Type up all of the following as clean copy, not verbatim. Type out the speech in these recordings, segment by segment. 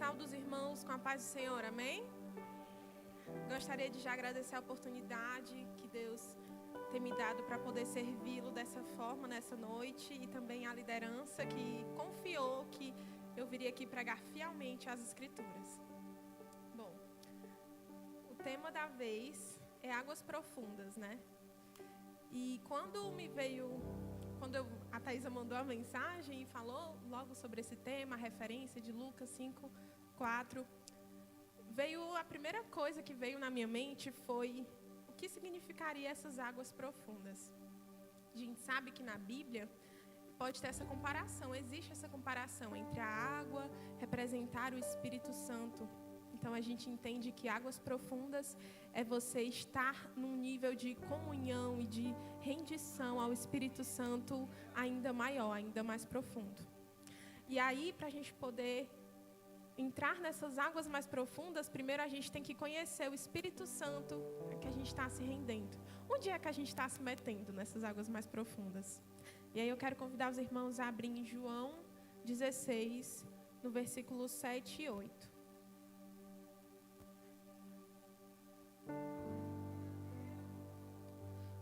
Saúdo os irmãos com a paz do Senhor, amém? Gostaria de já agradecer a oportunidade que Deus tem me dado para poder servi-lo dessa forma nessa noite e também a liderança que confiou que eu viria aqui pregar fielmente as Escrituras. Bom, o tema da vez é águas profundas, né? E quando a Thaisa mandou a mensagem e falou logo sobre esse tema, a referência de Lucas 5:4, a primeira coisa que veio na minha mente foi o que significaria essas águas profundas. A gente sabe que na Bíblia pode ter essa comparação, existe essa comparação entre a água representar o Espírito Santo. Então a gente entende que águas profundas é você estar num nível de comunhão e de rendição ao Espírito Santo ainda maior, ainda mais profundo. E aí, para a gente poder entrar nessas águas mais profundas, primeiro a gente tem que conhecer o Espírito Santo a que a gente está se rendendo. Onde é que a gente está se metendo nessas águas mais profundas? E aí eu quero convidar os irmãos a abrirem em João 16, no versículo 7 e 8.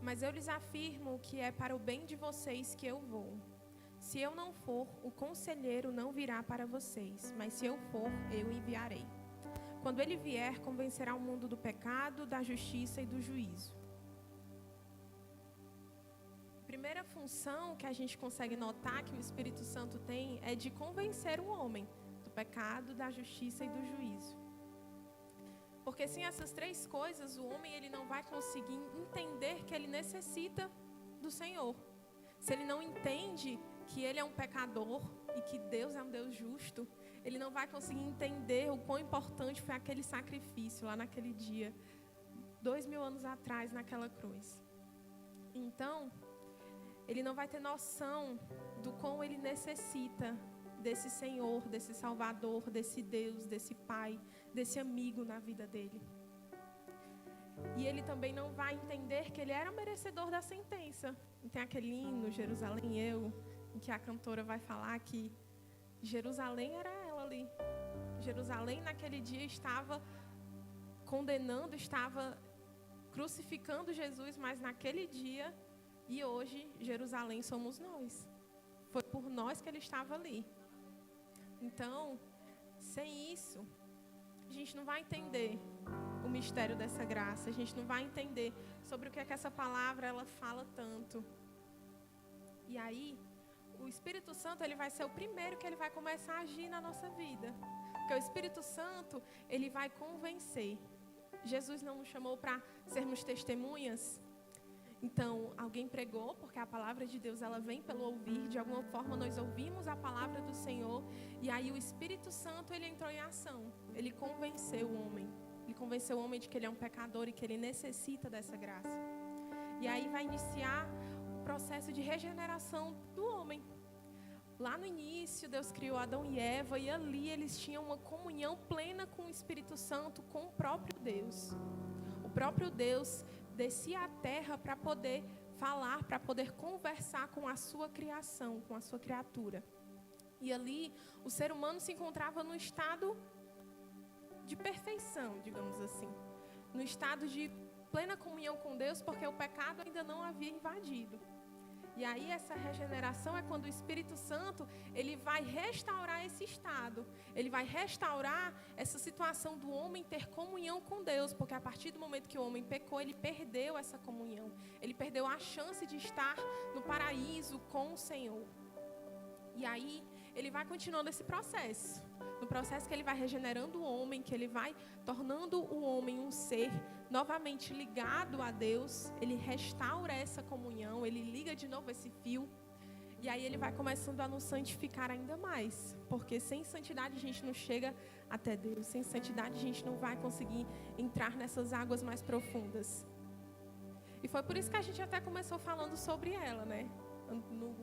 Mas eu lhes afirmo que é para o bem de vocês que eu vou. Se eu não for, o conselheiro não virá para vocês, mas se eu for, eu o enviarei. Quando ele vier, convencerá o mundo do pecado, da justiça e do juízo. A primeira função que a gente consegue notar que o Espírito Santo tem é de convencer o homem do pecado, da justiça e do juízo. Porque sem essas três coisas, o homem ele não vai conseguir entender que ele necessita do Senhor. Se ele não entende que ele é um pecador e que Deus é um Deus justo, ele não vai conseguir entender o quão importante foi aquele sacrifício lá naquele dia, 2000 anos atrás, naquela cruz. Então, ele não vai ter noção do quão ele necessita desse Senhor, desse Salvador, desse Deus, desse Pai, desse amigo na vida dele. E ele também não vai entender que ele era merecedor da sentença. E tem aquele hino, Jerusalém Eu, em que a cantora vai falar que Jerusalém era ela ali. Jerusalém naquele dia estava condenando, estava crucificando Jesus, mas naquele dia e hoje Jerusalém somos nós. Foi por nós que ele estava ali. Então, sem isso, a gente não vai entender o mistério dessa graça. A gente não vai entender sobre o que é que essa palavra ela fala tanto. E aí, o Espírito Santo ele vai ser o primeiro que ele vai começar a agir na nossa vida. Porque o Espírito Santo, ele vai convencer. Jesus não nos chamou para sermos testemunhas. Então, alguém pregou, porque a palavra de Deus ela vem pelo ouvir. De alguma forma, nós ouvimos a palavra do Senhor. E aí, o Espírito Santo ele entrou em ação. Ele convenceu o homem. Ele convenceu o homem de que ele é um pecador e que ele necessita dessa graça. E aí vai iniciar o processo de regeneração do homem. Lá no início, Deus criou Adão e Eva e ali eles tinham uma comunhão plena com o Espírito Santo, com o próprio Deus. O próprio Deus descia à terra para poder falar, para poder conversar com a sua criação, com a sua criatura. E ali, o ser humano se encontrava num estado de perfeição, digamos assim. No estado de plena comunhão com Deus, porque o pecado ainda não havia invadido. E aí essa regeneração é quando o Espírito Santo ele vai restaurar esse estado. Ele vai restaurar essa situação do homem ter comunhão com Deus. Porque a partir do momento que o homem pecou, ele perdeu essa comunhão. Ele perdeu a chance de estar no paraíso com o Senhor. E aí ele vai continuando esse processo. No processo que ele vai regenerando o homem, que ele vai tornando o homem um ser novamente ligado a Deus, ele restaura essa comunhão, ele liga de novo esse fio. E aí ele vai começando a nos santificar ainda mais. Porque sem santidade a gente não chega até Deus. Sem santidade a gente não vai conseguir entrar nessas águas mais profundas. E foi por isso que a gente até começou falando sobre ela, né? No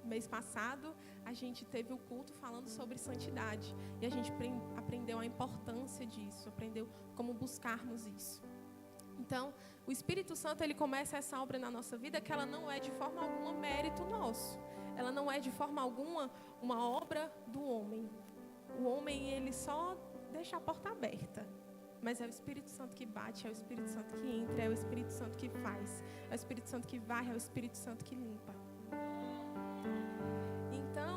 mês passado, a gente teve o culto falando sobre santidade. E a gente aprendeu a importância disso, aprendeu como buscarmos isso. Então, o Espírito Santo, ele começa essa obra na nossa vida que ela não é de forma alguma mérito nosso. Ela não é de forma alguma uma obra do homem. O homem homem, ele só deixa a porta aberta. Mas é o Espírito Santo que bate, é o Espírito Santo que entra, é o Espírito Santo que faz, é o Espírito Santo que varre, é o Espírito Santo que limpa. Então,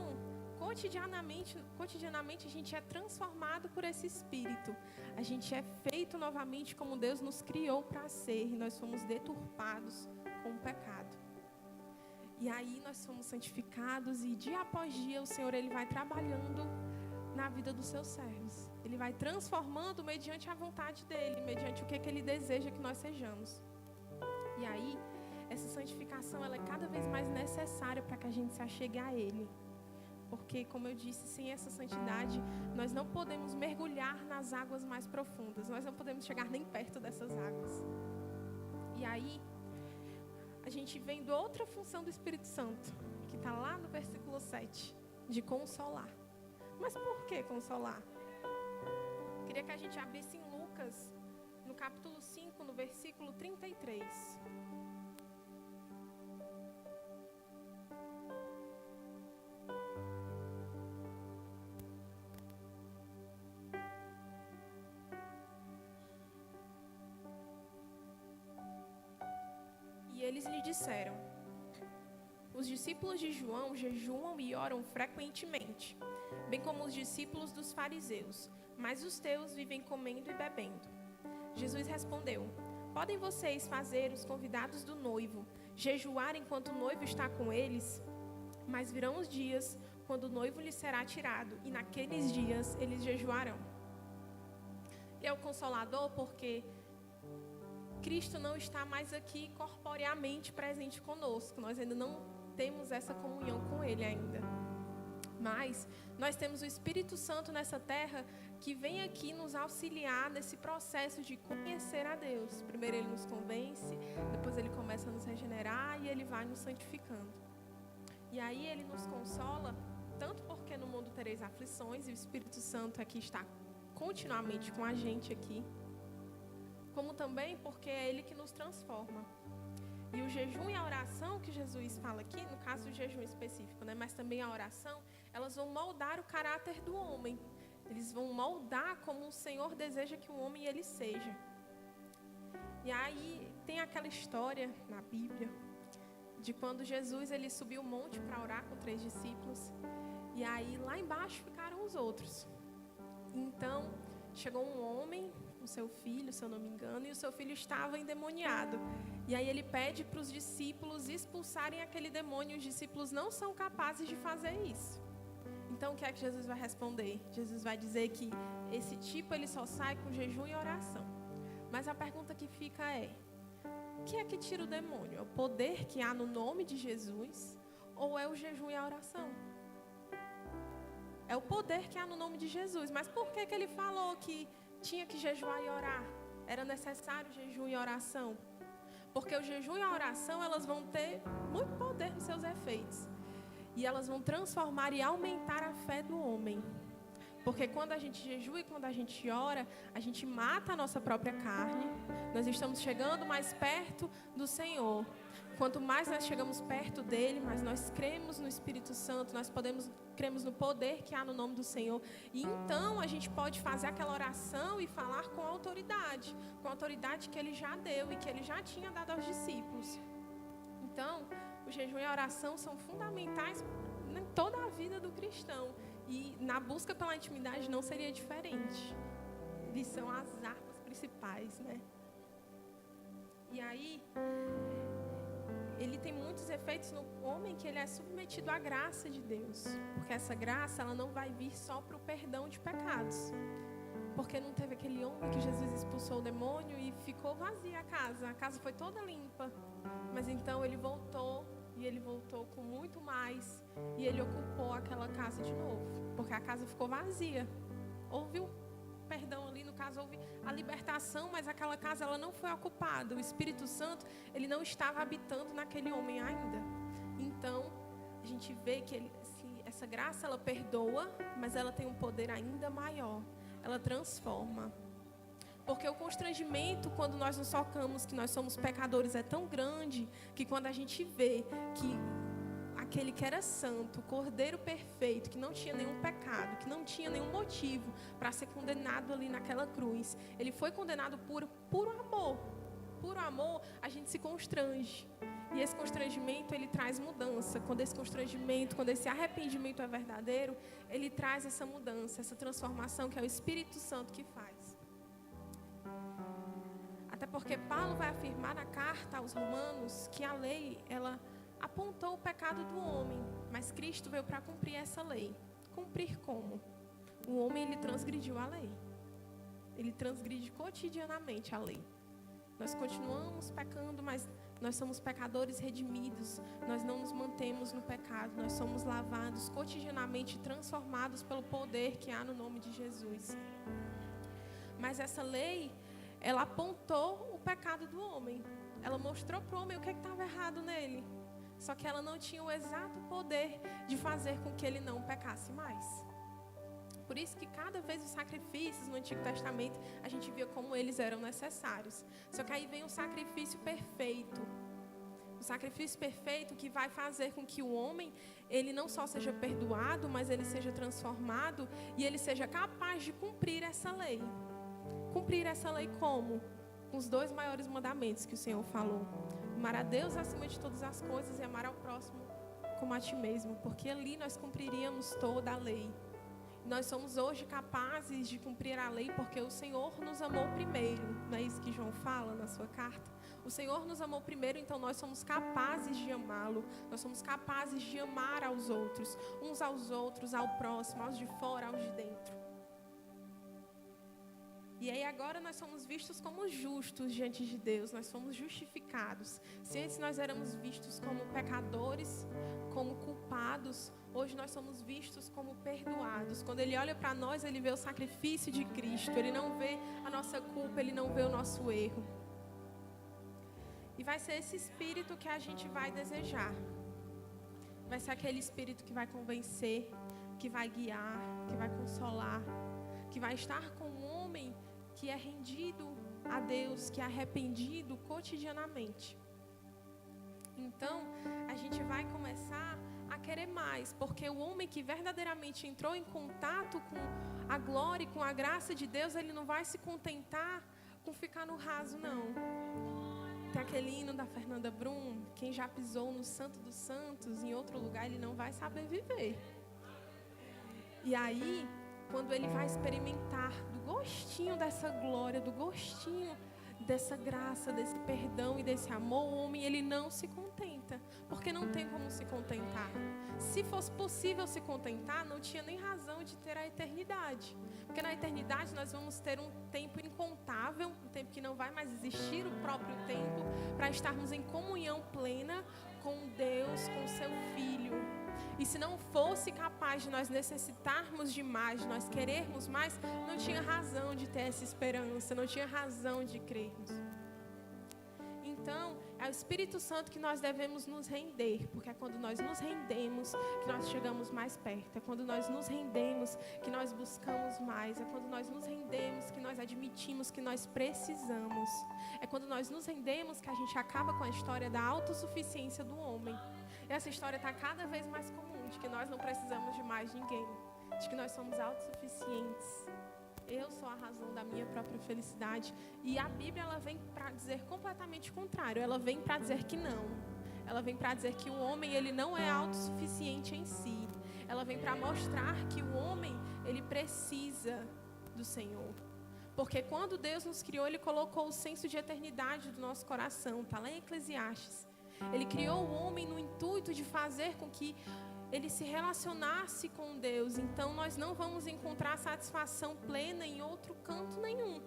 cotidianamente a gente é transformado por esse Espírito. A gente é feito novamente como Deus nos criou para ser, e nós fomos deturpados com o pecado. E aí nós somos santificados, e dia após dia o Senhor, Ele vai trabalhando na vida dos seus servos. Ele vai transformando mediante a vontade dEle, mediante o que Ele deseja que nós sejamos. E aí, essa santificação, ela é cada vez mais necessária para que a gente se achegue a Ele. Porque, como eu disse, sem essa santidade, nós não podemos mergulhar nas águas mais profundas. Nós não podemos chegar nem perto dessas águas. E aí, a gente vem de outra função do Espírito Santo, que está lá no versículo 7, de consolar. Mas por que consolar? Queria que a gente abrisse em Lucas, no capítulo 5, no versículo 33. E eles lhe disseram: os discípulos de João jejuam e oram frequentemente, bem como os discípulos dos fariseus, mas os teus vivem comendo e bebendo. Jesus respondeu: podem vocês fazer os convidados do noivo jejuar enquanto o noivo está com eles? Mas virão os dias quando o noivo lhes será tirado, e naqueles dias eles jejuarão. Ele é o Consolador porque Cristo não está mais aqui corporeamente presente conosco. Nós ainda não temos essa comunhão com Ele ainda. Mas nós temos o Espírito Santo nessa terra que vem aqui nos auxiliar nesse processo de conhecer a Deus. Primeiro Ele nos convence, depois Ele começa a nos regenerar e Ele vai nos santificando. E aí Ele nos consola, tanto porque no mundo tereis aflições, e o Espírito Santo aqui está continuamente com a gente aqui, como também porque é Ele que nos transforma. E o jejum e a oração que Jesus fala aqui, no caso do jejum específico, né, mas também a oração, elas vão moldar o caráter do homem. Eles vão moldar como o Senhor deseja que o homem ele seja. E aí tem aquela história na Bíblia de quando Jesus ele subiu o monte para orar com 3 discípulos. E aí lá embaixo ficaram os outros. Então chegou um homem, o seu filho, se eu não me engano, e o seu filho estava endemoniado. E aí ele pede para os discípulos expulsarem aquele demônio, e os discípulos não são capazes de fazer isso. Então o que é que Jesus vai responder? Jesus vai dizer que esse tipo ele só sai com jejum e oração. Mas a pergunta que fica é: o que é que tira o demônio? É o poder que há no nome de Jesus ou é o jejum e a oração? É o poder que há no nome de Jesus. Mas por que ele falou que tinha que jejuar e orar? Era necessário jejum e oração? Porque o jejum e a oração, elas vão ter muito poder nos seus efeitos. E elas vão transformar e aumentar a fé do homem. Porque quando a gente jejua e quando a gente ora, a gente mata a nossa própria carne. Nós estamos chegando mais perto do Senhor. Quanto mais nós chegamos perto dele, mais nós cremos no Espírito Santo, nós cremos no poder que há no nome do Senhor. E então a gente pode fazer aquela oração e falar com a autoridade que ele já deu e que ele já tinha dado aos discípulos. Então, o jejum e a oração são fundamentais em toda a vida do cristão. E na busca pela intimidade não seria diferente. Eles são as armas principais, né? E aí, ele tem muitos efeitos no homem que ele é submetido à graça de Deus. Porque essa graça, ela não vai vir só para o perdão de pecados. Porque não teve aquele homem que Jesus expulsou o demônio e ficou vazia a casa. A casa foi toda limpa. Mas então ele voltou. E ele voltou com muito mais. E ele ocupou aquela casa de novo. Porque a casa ficou vazia. Houve um perdão ali, no caso houve a libertação, mas aquela casa ela não foi ocupada. O Espírito Santo, ele não estava habitando naquele homem ainda. Então, a gente vê que essa graça, ela perdoa, mas ela tem um poder ainda maior. Ela transforma. Porque o constrangimento, quando nós nos tocamos que nós somos pecadores, é tão grande, que quando a gente vê que aquele que era santo, o Cordeiro perfeito, que não tinha nenhum pecado, que não tinha nenhum motivo para ser condenado ali naquela cruz, ele foi condenado por puro amor. Por amor, a gente se constrange. E esse constrangimento, ele traz mudança. Quando esse constrangimento, quando esse arrependimento é verdadeiro, ele traz essa mudança, essa transformação que é o Espírito Santo que faz. Até porque Paulo vai afirmar na carta aos Romanos que a lei, ela apontou o pecado do homem, mas Cristo veio para cumprir essa lei. Cumprir como? O homem, ele transgrediu a lei. Ele transgride cotidianamente a lei. Nós continuamos pecando, mas nós somos pecadores redimidos. Nós não nos mantemos no pecado. Nós somos lavados cotidianamente, transformados pelo poder que há no nome de Jesus. Mas essa lei, ela apontou o pecado do homem. Ela mostrou para o homem o que estava errado nele. Só que ela não tinha o exato poder de fazer com que ele não pecasse mais. Por isso que cada vez os sacrifícios no Antigo Testamento, a gente via como eles eram necessários. Só que aí vem o sacrifício perfeito. O sacrifício perfeito que vai fazer com que o homem, ele não só seja perdoado, mas ele seja transformado e ele seja capaz de cumprir essa lei. Cumprir essa lei como? Com os 2 maiores mandamentos que o Senhor falou. Amar a Deus acima de todas as coisas e amar ao próximo como a ti mesmo. Porque ali nós cumpriríamos toda a lei. Nós somos hoje capazes de cumprir a lei porque o Senhor nos amou primeiro. Não é isso que João fala na sua carta? O Senhor nos amou primeiro, então nós somos capazes de amá-lo. Nós somos capazes de amar aos outros, uns aos outros, ao próximo, aos de fora, aos de dentro. E aí agora nós somos vistos como justos diante de Deus, nós somos justificados. Se antes nós éramos vistos como pecadores, como culpados, hoje nós somos vistos como perdoados. Quando Ele olha para nós, Ele vê o sacrifício de Cristo, Ele não vê a nossa culpa, Ele não vê o nosso erro. E vai ser esse espírito que a gente vai desejar. Vai ser aquele espírito que vai convencer, que vai guiar, que vai consolar, que vai estar com um homem que é rendido a Deus, que é arrependido cotidianamente. Então, a gente vai começar a querer mais, porque o homem que verdadeiramente entrou em contato com a glória e com a graça de Deus, ele não vai se contentar com ficar no raso, não. Tem aquele hino da Fernanda Brum, quem já pisou no Santo dos Santos, em outro lugar, ele não vai saber viver. E aí, quando ele vai experimentar do gostinho dessa glória, do gostinho dessa graça, desse perdão e desse amor, o homem, ele não se contenta, porque não tem como se contentar. Se fosse possível se contentar, não tinha nem razão de ter a eternidade, porque na eternidade nós vamos ter um tempo incontável, um tempo que não vai mais existir o próprio tempo, para estarmos em comunhão plena com Deus, com seu Filho. E se não fosse capaz de nós necessitarmos de mais, de nós querermos mais, não tinha razão de ter essa esperança, não tinha razão de crermos. Então, é o Espírito Santo que nós devemos nos render, porque é quando nós nos rendemos que nós chegamos mais perto, é quando nós nos rendemos que nós buscamos mais, é quando nós nos rendemos que nós admitimos que nós precisamos, é quando nós nos rendemos que a gente acaba com a história da autossuficiência do homem. E essa história está cada vez mais comum, de que nós não precisamos de mais ninguém, de que nós somos autossuficientes. Eu sou a razão da minha própria felicidade. E a Bíblia, ela vem para dizer completamente o contrário. Ela vem para dizer que não. Ela vem para dizer que o homem, ele não é autossuficiente em si. Ela vem para mostrar que o homem, ele precisa do Senhor. Porque quando Deus nos criou, Ele colocou o senso de eternidade do nosso coração. Está lá em Eclesiastes. Ele criou o homem no intuito de fazer com que ele se relacionasse com Deus. Então, nós não vamos encontrar satisfação plena em outro canto nenhum.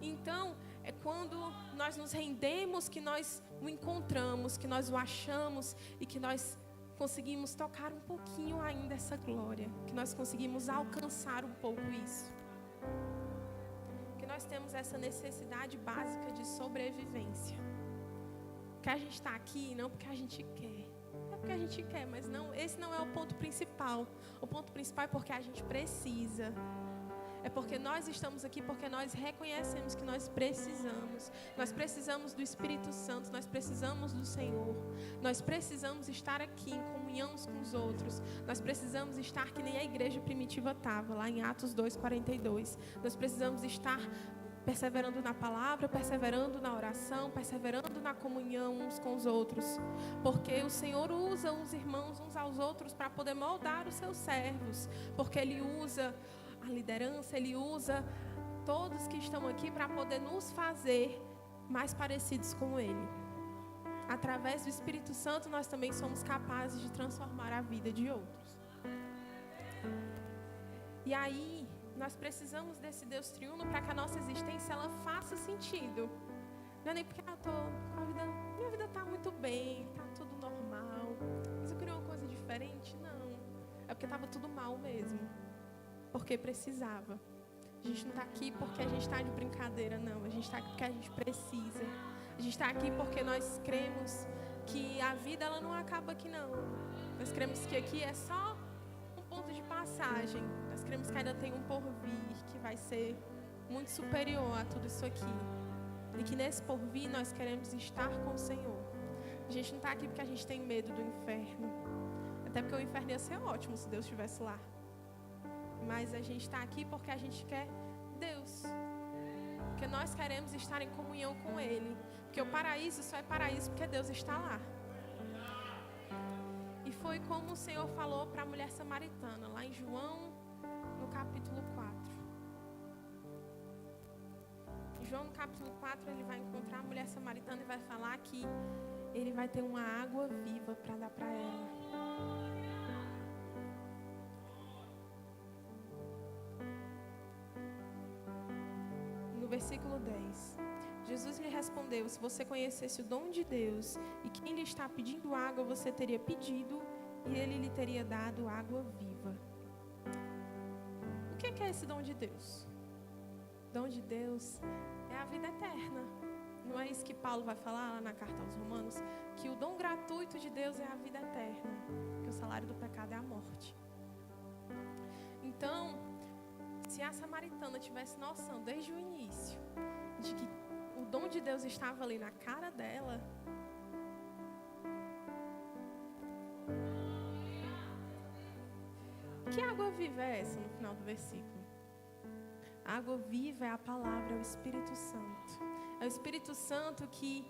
Então, é quando nós nos rendemos que nós o encontramos, que nós o achamos e que nós conseguimos tocar um pouquinho ainda essa glória, que nós conseguimos alcançar um pouco isso. Que nós temos essa necessidade básica de sobrevivência. Que a gente está aqui não porque a gente quer. É porque a gente quer, mas não, esse não é o ponto principal. O ponto principal é porque a gente precisa. É porque nós estamos aqui porque nós reconhecemos que nós precisamos. Nós precisamos do Espírito Santo, nós precisamos do Senhor. Nós precisamos estar aqui em comunhão uns com os outros. Nós precisamos estar que nem a igreja primitiva estava, lá em Atos 2:42. Nós precisamos estar perseverando na palavra, perseverando na oração, perseverando na comunhão uns com os outros. Porque o Senhor usa os irmãos uns aos outros para poder moldar os seus servos. Porque Ele usa a liderança, Ele usa todos que estão aqui para poder nos fazer mais parecidos com Ele. Através do Espírito Santo, nós também somos capazes de transformar a vida de outros. E aí, nós precisamos desse Deus triuno para que a nossa existência ela faça sentido. Não é nem porque minha vida está muito bem, está tudo normal, mas eu queria uma coisa diferente. Não, é porque estava tudo mal mesmo, porque precisava. A gente não está aqui porque a gente está de brincadeira, não. A gente está aqui porque a gente precisa. A gente está aqui porque nós cremos que a vida ela não acaba aqui, não. Nós cremos que aqui é só um ponto de passagem. Nós cremos que ainda tem um porvir que vai ser muito superior a tudo isso aqui. E que nesse porvir nós queremos estar com o Senhor. A gente não está aqui porque a gente tem medo do inferno. Até porque o inferno ia ser ótimo se Deus estivesse lá. Mas a gente está aqui porque a gente quer Deus. Porque nós queremos estar em comunhão com Ele. Porque o paraíso só é paraíso porque Deus está lá. E foi como o Senhor falou para a mulher samaritana, lá em João, no capítulo 4. Em João, no capítulo 4, ele vai encontrar a mulher samaritana e vai falar que ele vai ter uma água viva para dar para ela. No versículo 10, Jesus lhe respondeu: se você conhecesse o dom de Deus e quem lhe está pedindo água, você teria pedido e ele lhe teria dado água viva. O que é esse dom de Deus? O dom de Deus é a vida eterna. Não é isso que Paulo vai falar lá na carta aos Romanos? Que o dom gratuito de Deus é a vida eterna, que o salário do pecado é a morte. Então, se a samaritana tivesse noção desde o início de que o dom de Deus estava ali na cara dela, que água viva é essa no final do versículo? A água viva é a palavra, é o Espírito Santo. É o Espírito Santo que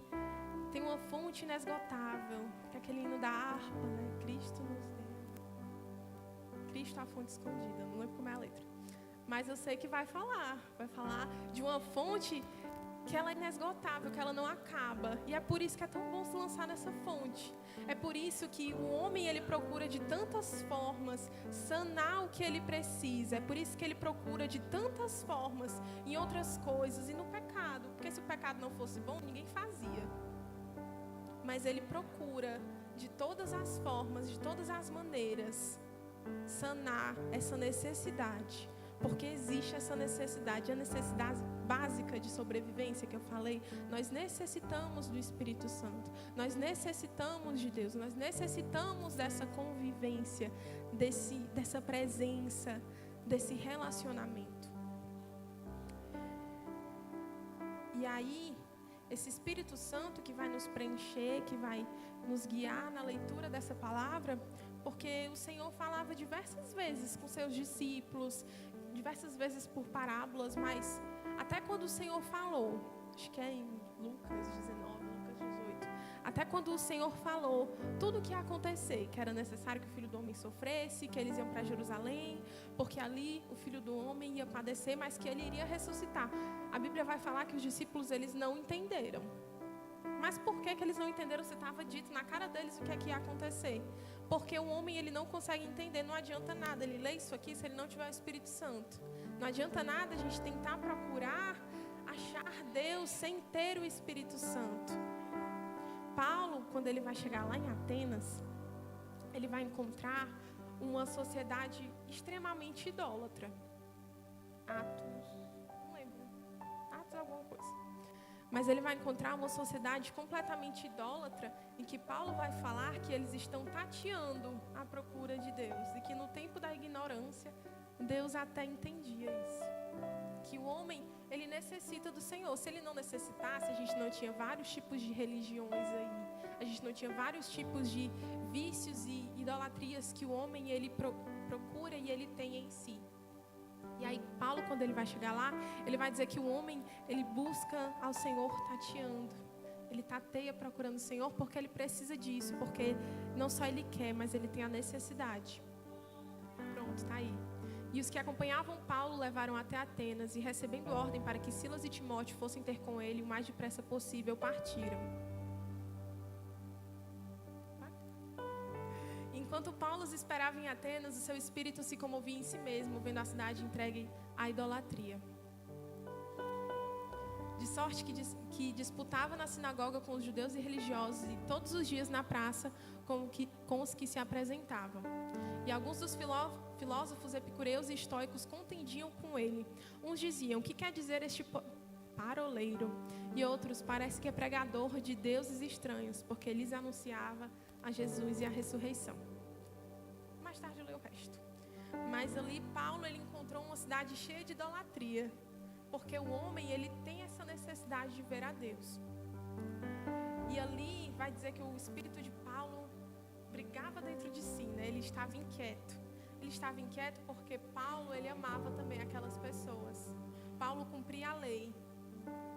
tem uma fonte inesgotável, que é aquele hino da harpa, né? Cristo nos deu. Cristo é a fonte escondida, não lembro como é a letra. Mas eu sei que vai falar de uma fonte que ela é inesgotável, que ela não acaba. E é por isso que é tão bom se lançar nessa fonte. É por isso que o homem ele procura de tantas formas sanar o que ele precisa. É por isso que ele procura de tantas formas em outras coisas e no pecado. Porque se o pecado não fosse bom, ninguém fazia. Mas ele procura de todas as formas, de todas as maneiras, sanar essa necessidade. Porque existe essa necessidade, a necessidade básica de sobrevivência que eu falei. Nós necessitamos do Espírito Santo, nós necessitamos de Deus, nós necessitamos dessa convivência, dessa presença, desse relacionamento. E aí, esse Espírito Santo que vai nos preencher, que vai nos guiar na leitura dessa palavra, porque o Senhor falava diversas vezes com seus discípulos, diversas vezes por parábolas, mas até quando o Senhor falou, acho que é em Lucas 19, Lucas 18, até quando o Senhor falou tudo o que ia acontecer, que era necessário que o Filho do Homem sofresse, que eles iam para Jerusalém, porque ali o Filho do Homem ia padecer, mas que ele iria ressuscitar. A Bíblia vai falar que os discípulos eles não entenderam. Mas por que eles não entenderam se estava dito na cara deles o que é que ia acontecer? Porque o homem ele não consegue entender, não adianta nada ele ler isso aqui se ele não tiver o Espírito Santo. Não adianta nada a gente tentar procurar achar Deus sem ter o Espírito Santo. Paulo, quando ele vai chegar lá em Atenas, ele vai encontrar uma sociedade extremamente idólatra. Atos alguma coisa. Mas ele vai encontrar uma sociedade completamente idólatra, em que Paulo vai falar que eles estão tateando à procura de Deus. E que no tempo da ignorância, Deus até entendia isso. Que o homem, ele necessita do Senhor. Se ele não necessitasse, a gente não tinha vários tipos de religiões aí. A gente não tinha vários tipos de vícios e idolatrias que o homem, ele procura e ele tem em si. E aí, Paulo, quando ele vai chegar lá, ele vai dizer que o homem, ele busca ao Senhor tateando. Ele tateia procurando o Senhor porque ele precisa disso. Porque não só ele quer, mas ele tem a necessidade. Pronto, está aí. E os que acompanhavam Paulo levaram até Atenas e, recebendo ordem para que Silas e Timóteo fossem ter com ele o mais depressa possível, partiram. Enquanto Paulo os esperava em Atenas, o seu espírito se comovia em si mesmo, vendo a cidade entregue à idolatria. De sorte que disputava na sinagoga com os judeus e religiosos e todos os dias na praça com os que se apresentavam. E alguns dos filósofos epicureus e estoicos contendiam com ele. Uns diziam: o que quer dizer este paroleiro? E outros: parece que é pregador de deuses estranhos, porque lhes anunciava a Jesus e a ressurreição. Mais tarde eu leio o resto. Mas ali Paulo, ele encontrou uma cidade cheia de idolatria, porque o homem, ele tem essa necessidade de ver a Deus. E ali vai dizer que o espírito de Paulo brigava dentro de si, né? Ele estava inquieto. Ele estava inquieto porque Paulo, ele amava também aquelas pessoas. Paulo cumpria a lei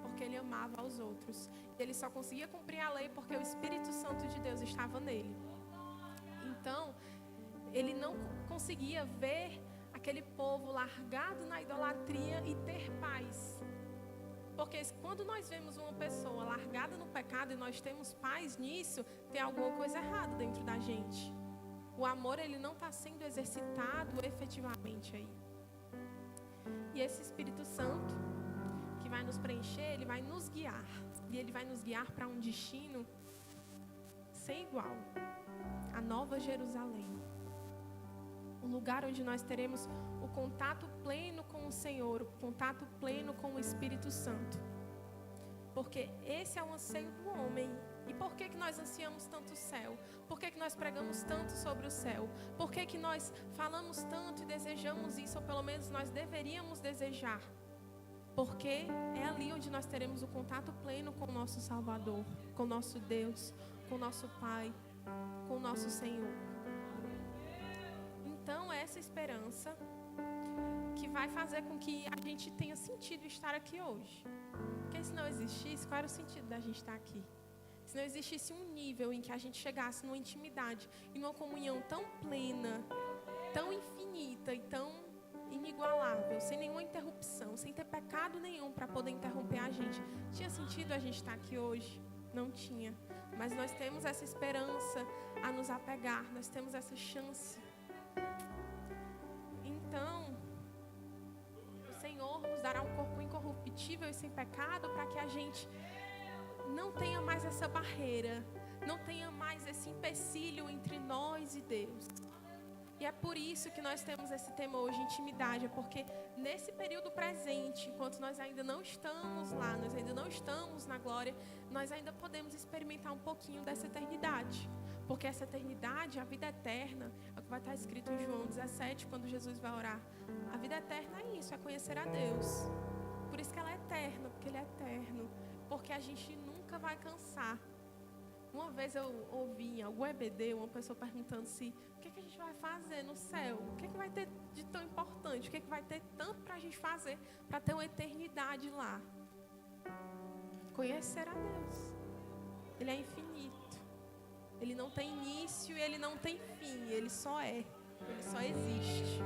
porque ele amava aos outros. E ele só conseguia cumprir a lei porque o Espírito Santo de Deus estava nele. Então, ele não conseguia ver aquele povo largado na idolatria e ter paz. Porque quando nós vemos uma pessoa largada no pecado e nós temos paz nisso, tem alguma coisa errada dentro da gente. O amor, ele não está sendo exercitado efetivamente aí. E esse Espírito Santo que vai nos preencher, ele vai nos guiar. E ele vai nos guiar para um destino sem igual. A Nova Jerusalém. Um lugar onde nós teremos o contato pleno com o Senhor, o contato pleno com o Espírito Santo. Porque esse é o anseio do homem. E por que nós ansiamos tanto o céu? Por que nós pregamos tanto sobre o céu? Por que nós falamos tanto e desejamos isso, ou pelo menos nós deveríamos desejar? Porque é ali onde nós teremos o contato pleno com o nosso Salvador, com o nosso Deus, com o nosso Pai, com o nosso Senhor. Então, é essa esperança que vai fazer com que a gente tenha sentido estar aqui hoje. Porque se não existisse, qual era o sentido da gente estar aqui? Se não existisse um nível em que a gente chegasse numa intimidade e numa comunhão tão plena, tão infinita e tão inigualável, sem nenhuma interrupção, sem ter pecado nenhum para poder interromper a gente, tinha sentido a gente estar aqui hoje? Não tinha. Mas nós temos essa esperança a nos apegar, nós temos essa chance. Então, o Senhor nos dará um corpo incorruptível e sem pecado para que a gente não tenha mais essa barreira, não tenha mais esse empecilho entre nós e Deus. E é por isso que nós temos esse tema hoje, intimidade, é porque nesse período presente, enquanto nós ainda não estamos lá, nós ainda não estamos na glória, nós ainda podemos experimentar um pouquinho dessa eternidade. Porque essa eternidade, a vida eterna, é o que vai estar escrito em João 17, quando Jesus vai orar. A vida eterna é isso, é conhecer a Deus. Por isso que ela é eterna, porque Ele é eterno. Porque a gente nunca vai cansar. Uma vez eu ouvi em algum EBD uma pessoa perguntando se o que a gente vai fazer no céu? O que vai ter de tão importante? O que vai ter tanto para a gente fazer para ter uma eternidade lá? Conhecer a Deus. Ele é infinito. Ele não tem início e ele não tem fim. Ele só é. Ele só existe.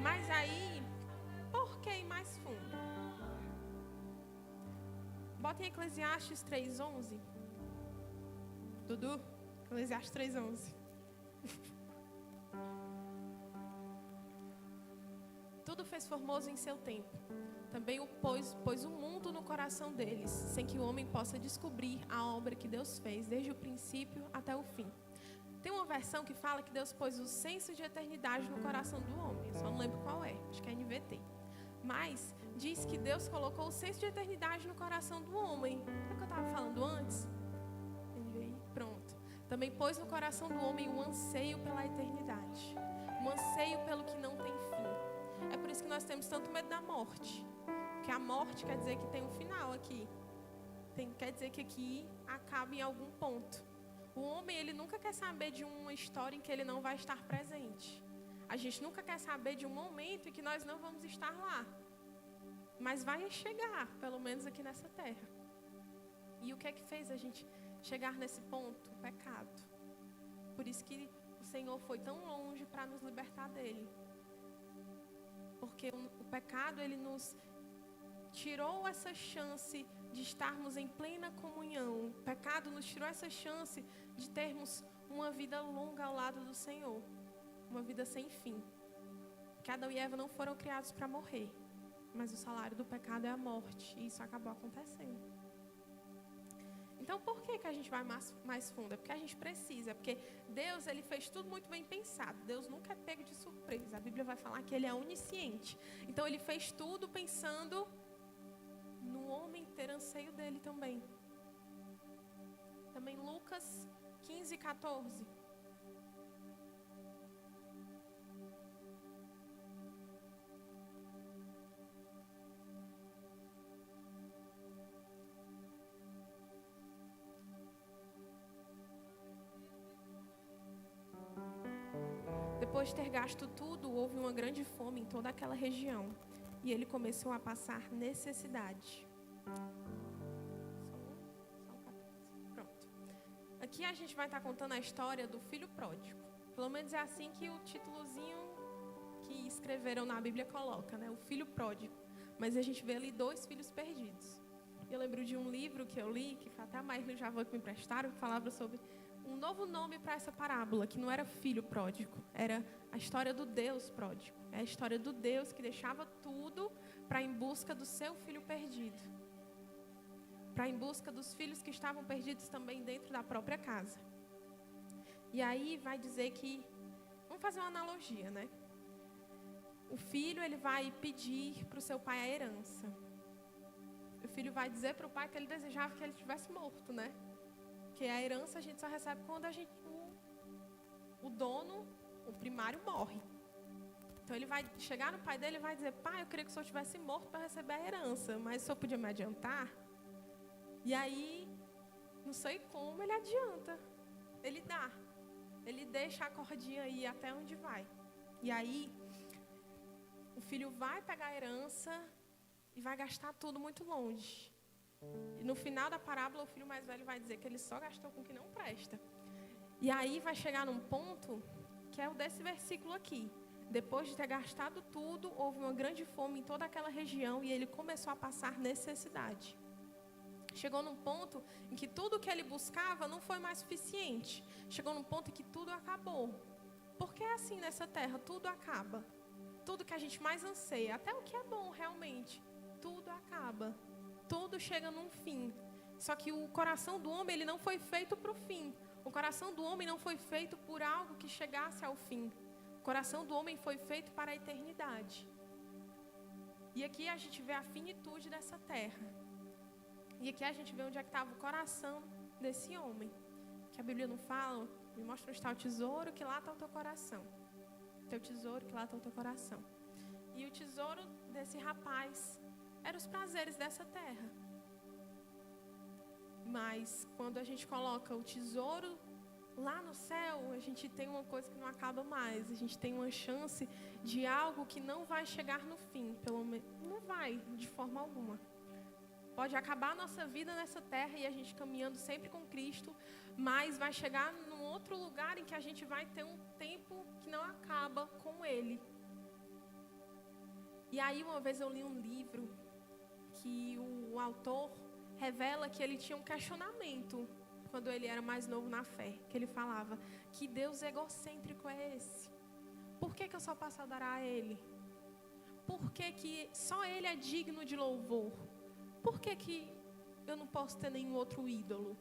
Mas aí, por que ir mais fundo? Bota em Eclesiastes 3:11. Dudu, Eclesiastes 3:11. Tudo fez formoso em seu tempo. Também pôs o mundo no coração deles, sem que o homem possa descobrir a obra que Deus fez, desde o princípio até o fim. Tem uma versão que fala que Deus pôs o senso de eternidade no coração do homem. Eu só não lembro qual é, acho que é NVT. Mas diz que Deus colocou o senso de eternidade no coração do homem. É o que eu estava falando antes? NVI, pronto. também pôs no coração do homem um anseio pela eternidade, um anseio pelo que não tem fim. É por isso que nós temos tanto medo da morte, porque a morte quer dizer que tem um final aqui, quer dizer que aqui acaba em algum ponto. O homem, ele nunca quer saber de uma história em que ele não vai estar presente. A gente nunca quer saber de um momento em que nós não vamos estar lá. Mas vai chegar, pelo menos aqui nessa terra. E o que é que fez a gente chegar nesse ponto? O pecado. Por isso que o Senhor foi tão longe para nos libertar dele. Porque o pecado, ele nos tirou essa chance de estarmos em plena comunhão. O pecado nos tirou essa chance de termos uma vida longa ao lado do Senhor. Uma vida sem fim. Porque Adão e Eva não foram criados para morrer. Mas o salário do pecado é a morte. E isso acabou acontecendo. Então, por que a gente vai mais fundo? É porque a gente precisa. É porque Deus, ele fez tudo muito bem pensado. Deus nunca é pego de surpresa. A Bíblia vai falar que ele é onisciente. Então, ele fez tudo pensando no homem ter anseio dele também. Também Lucas 15, 14. Depois de ter gasto tudo, houve uma grande fome em toda aquela região. E ele começou a passar necessidade. Pronto. Aqui a gente vai estar contando a história do filho pródigo. Pelo menos é assim que o títulozinho que escreveram na Bíblia coloca, né? O filho pródigo. Mas a gente vê ali 2 filhos perdidos. Eu lembro de um livro que eu li, que foi até a Maíra já que me emprestaram, que falava sobre um novo nome para essa parábola, que não era filho pródigo, era a história do Deus pródigo. É a história do Deus que deixava tudo para ir em busca do seu filho perdido. Para ir em busca dos filhos que estavam perdidos também dentro da própria casa. E aí vai dizer que, vamos fazer uma analogia, né? O filho, ele vai pedir para o seu pai a herança. O filho vai dizer para o pai que ele desejava que ele estivesse morto, né? Porque a herança a gente só recebe quando o dono, o primário, morre. Então ele vai chegar no pai dele e vai dizer: pai, eu queria que o senhor estivesse morto para receber a herança, mas o senhor podia me adiantar? E aí, não sei como, ele adianta. Ele dá. Ele deixa a cordinha aí até onde vai. E aí, o filho vai pegar a herança e vai gastar tudo muito longe. E no final da parábola, o filho mais velho vai dizer que ele só gastou com o que não presta. E aí vai chegar num ponto que é o desse versículo aqui. Depois de ter gastado tudo, houve uma grande fome em toda aquela região e ele começou a passar necessidade. Chegou num ponto em que tudo que ele buscava não foi mais suficiente. Chegou num ponto em que tudo acabou. Porque é assim nessa terra, tudo acaba. Tudo que a gente mais anseia, até o que é bom realmente, tudo acaba. Tudo chega num fim. Só que o coração do homem, ele não foi feito para o fim. O coração do homem não foi feito por algo que chegasse ao fim. O coração do homem foi feito para a eternidade. E aqui a gente vê a finitude dessa terra. E aqui a gente vê onde é que estava o coração desse homem. Que a Bíblia não fala, me mostra onde está o tesouro, que lá está o teu coração. Teu tesouro, que lá está o teu coração. E o tesouro desse rapaz eram os prazeres dessa terra. Mas quando a gente coloca o tesouro lá no céu, a gente tem uma coisa que não acaba mais. A gente tem uma chance de algo que não vai chegar no fim. Pelo menos não vai, de forma alguma. Pode acabar a nossa vida nessa terra e a gente caminhando sempre com Cristo, mas vai chegar num outro lugar em que a gente vai ter um tempo que não acaba com Ele. E aí uma vez eu li um livro que o autor revela que ele tinha um questionamento quando ele era mais novo na fé. Que ele falava: que Deus egocêntrico é esse? Por que eu só posso adorar a Ele? Por que só Ele é digno de louvor? Por que eu não posso ter nenhum outro ídolo?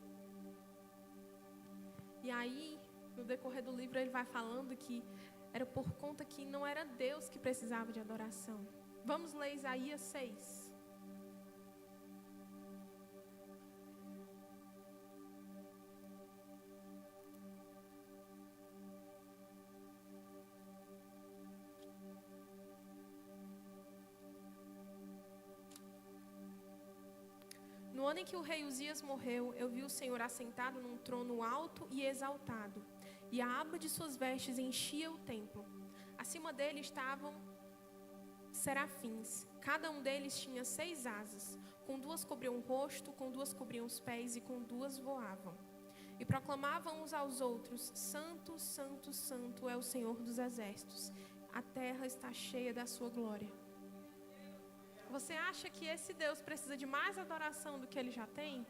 E aí, no decorrer do livro, ele vai falando que era por conta que não era Deus que precisava de adoração. Vamos ler Isaías 6. ano em que o rei Uzias morreu, eu vi o Senhor assentado num trono alto e exaltado, e a aba de suas vestes enchia o templo. Acima dele estavam serafins, cada um deles tinha 6 asas, com 2 cobriam o rosto, com 2 cobriam os pés e com 2 voavam. E proclamavam uns aos outros: Santo, Santo, Santo é o Senhor dos exércitos, a terra está cheia da sua glória. Você acha que esse Deus precisa de mais adoração do que ele já tem?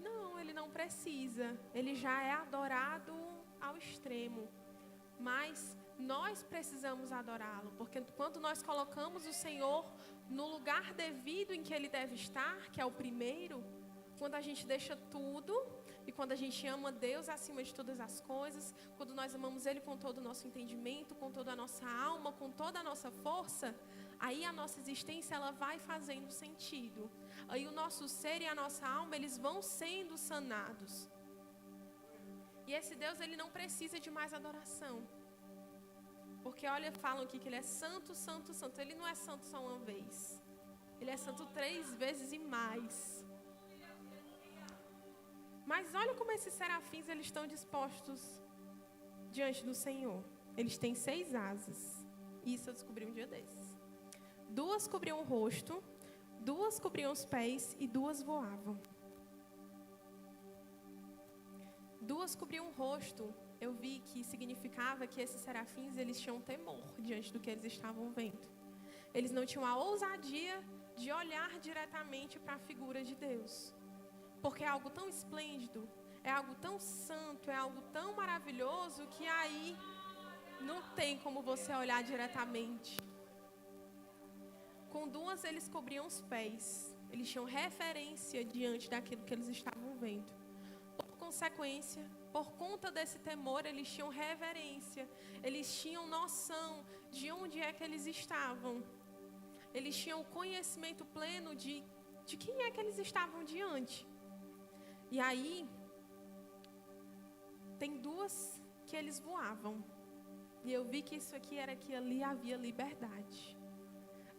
Não, ele não precisa. Ele já é adorado ao extremo. Mas nós precisamos adorá-lo, porque quando nós colocamos o Senhor no lugar devido em que ele deve estar, que é o primeiro, quando a gente deixa tudo e quando a gente ama Deus acima de todas as coisas, quando nós amamos Ele com todo o nosso entendimento, com toda a nossa alma, com toda a nossa força, aí a nossa existência ela vai fazendo sentido. Aí o nosso ser e a nossa alma, eles vão sendo sanados. E esse Deus, ele não precisa de mais adoração. Porque olha, falam aqui que ele é santo, santo, santo. Ele não é santo só uma vez. Ele é santo 3 vezes e mais. Mas olha como esses serafins, eles estão dispostos diante do Senhor. Eles têm 6 asas. Isso eu descobri um dia desses. 2 cobriam o rosto, 2 cobriam os pés e 2 voavam. 2 cobriam o rosto. Eu vi que significava que esses serafins, eles tinham temor diante do que eles estavam vendo. Eles não tinham a ousadia de olhar diretamente para a figura de Deus. Porque é algo tão esplêndido, é algo tão santo, é algo tão maravilhoso que aí não tem como você olhar diretamente. Com 2 eles cobriam os pés. Eles tinham referência diante daquilo que eles estavam vendo. Por consequência, por conta desse temor, eles tinham reverência. Eles tinham noção de onde é que eles estavam. Eles tinham o conhecimento pleno de quem é que eles estavam diante. E aí, tem 2 que eles voavam. E eu vi que isso aqui era que ali havia liberdade.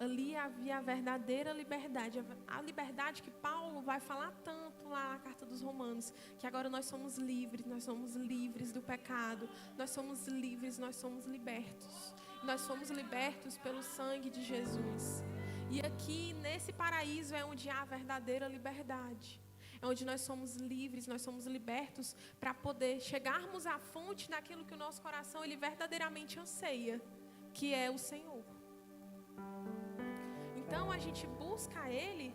Ali havia a verdadeira liberdade. A liberdade que Paulo vai falar tanto lá na carta dos Romanos. Que agora nós somos livres do pecado. Nós somos livres, nós somos libertos. Nós somos libertos pelo sangue de Jesus. E aqui, nesse paraíso, é onde há a verdadeira liberdade. É onde nós somos livres, nós somos libertos para poder chegarmos à fonte daquilo que o nosso coração ele verdadeiramente anseia, que é o Senhor. Então a gente busca Ele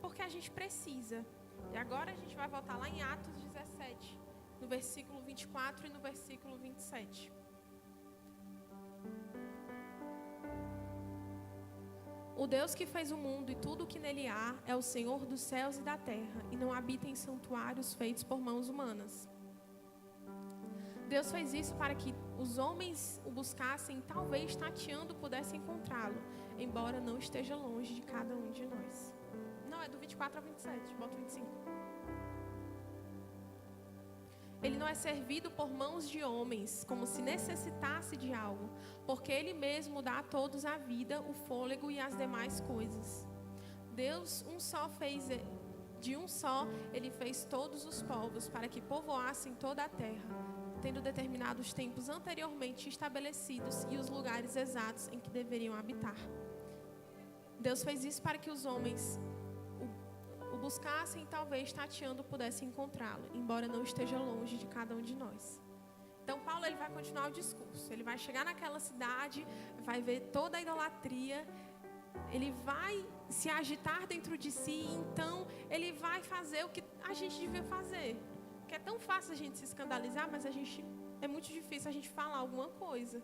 porque a gente precisa. E agora a gente vai voltar lá em Atos 17, no versículo 24 e no versículo 27. O Deus que fez o mundo e tudo o que nele há é o Senhor dos céus e da terra, e não habita em santuários feitos por mãos humanas. Deus fez isso para que os homens o buscassem, talvez tateando pudessem encontrá-lo, embora não esteja longe de cada um de nós. Não, é do 24 ao 27, bota o 25. Ele não é servido por mãos de homens, como se necessitasse de algo, porque Ele mesmo dá a todos a vida, o fôlego e as demais coisas. Deus de um só, Ele fez todos os povos, para que povoassem toda a terra, tendo determinado os tempos anteriormente estabelecidos e os lugares exatos em que deveriam habitar. Deus fez isso para que os homens o buscassem e talvez tateando pudessem encontrá-lo, embora não esteja longe de cada um de nós. Então Paulo ele vai continuar o discurso, ele vai chegar naquela cidade, vai ver toda a idolatria, ele vai se agitar dentro de si, então ele vai fazer o que a gente devia fazer. Porque é tão fácil a gente se escandalizar, mas é muito difícil a gente falar alguma coisa.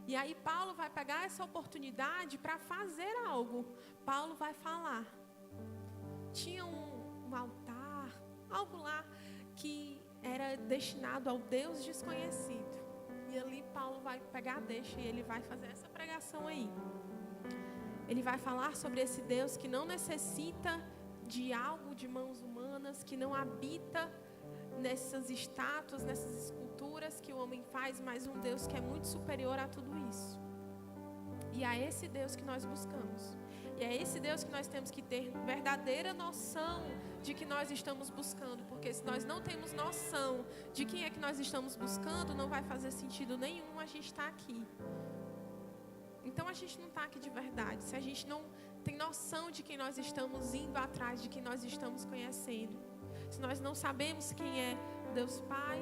E aí Paulo vai pegar essa oportunidade para fazer algo. Paulo vai falar. Tinha um altar, algo lá que era destinado ao Deus desconhecido. E ali Paulo vai pegar a deixa e ele vai fazer essa pregação aí. Ele vai falar sobre esse Deus que não necessita de algo de mãos humanas, que não habita nessas estátuas, nessas esculturas que o homem faz, mas um Deus que é muito superior a tudo isso. E a esse Deus que nós buscamos. E é esse Deus que nós temos que ter verdadeira noção de que nós estamos buscando. Porque se nós não temos noção de quem é que nós estamos buscando, não vai fazer sentido nenhum a gente estar aqui. Então a gente não está aqui de verdade. Se a gente não tem noção de quem nós estamos indo atrás, de quem nós estamos conhecendo. Se nós não sabemos quem é Deus Pai,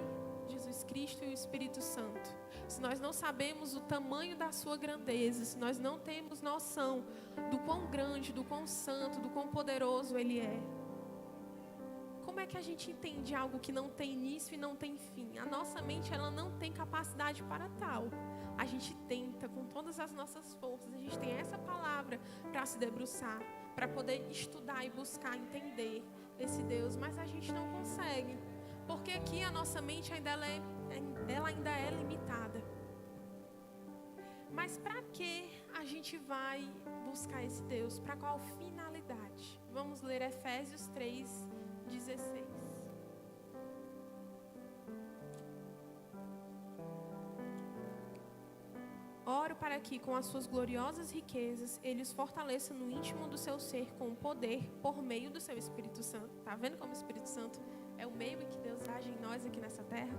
Jesus Cristo e o Espírito Santo. Se nós não sabemos o tamanho da sua grandeza, se nós não temos noção do quão grande, do quão santo, do quão poderoso Ele é. Como é que a gente entende algo que não tem início e não tem fim? A nossa mente, ela não tem capacidade para tal. A gente tenta com todas as nossas forças, a gente tem essa palavra para se debruçar, para poder estudar e buscar entender esse Deus, mas a gente não consegue. Porque aqui a nossa mente ela ainda é limitada. Mas para que a gente vai buscar esse Deus? Para qual finalidade? Vamos ler Efésios 3:16. Oro para que, com as suas gloriosas riquezas, Ele os fortaleça no íntimo do seu ser com o poder por meio do seu Espírito Santo. Está vendo como o Espírito Santo é o meio em que Deus age em nós aqui nessa terra?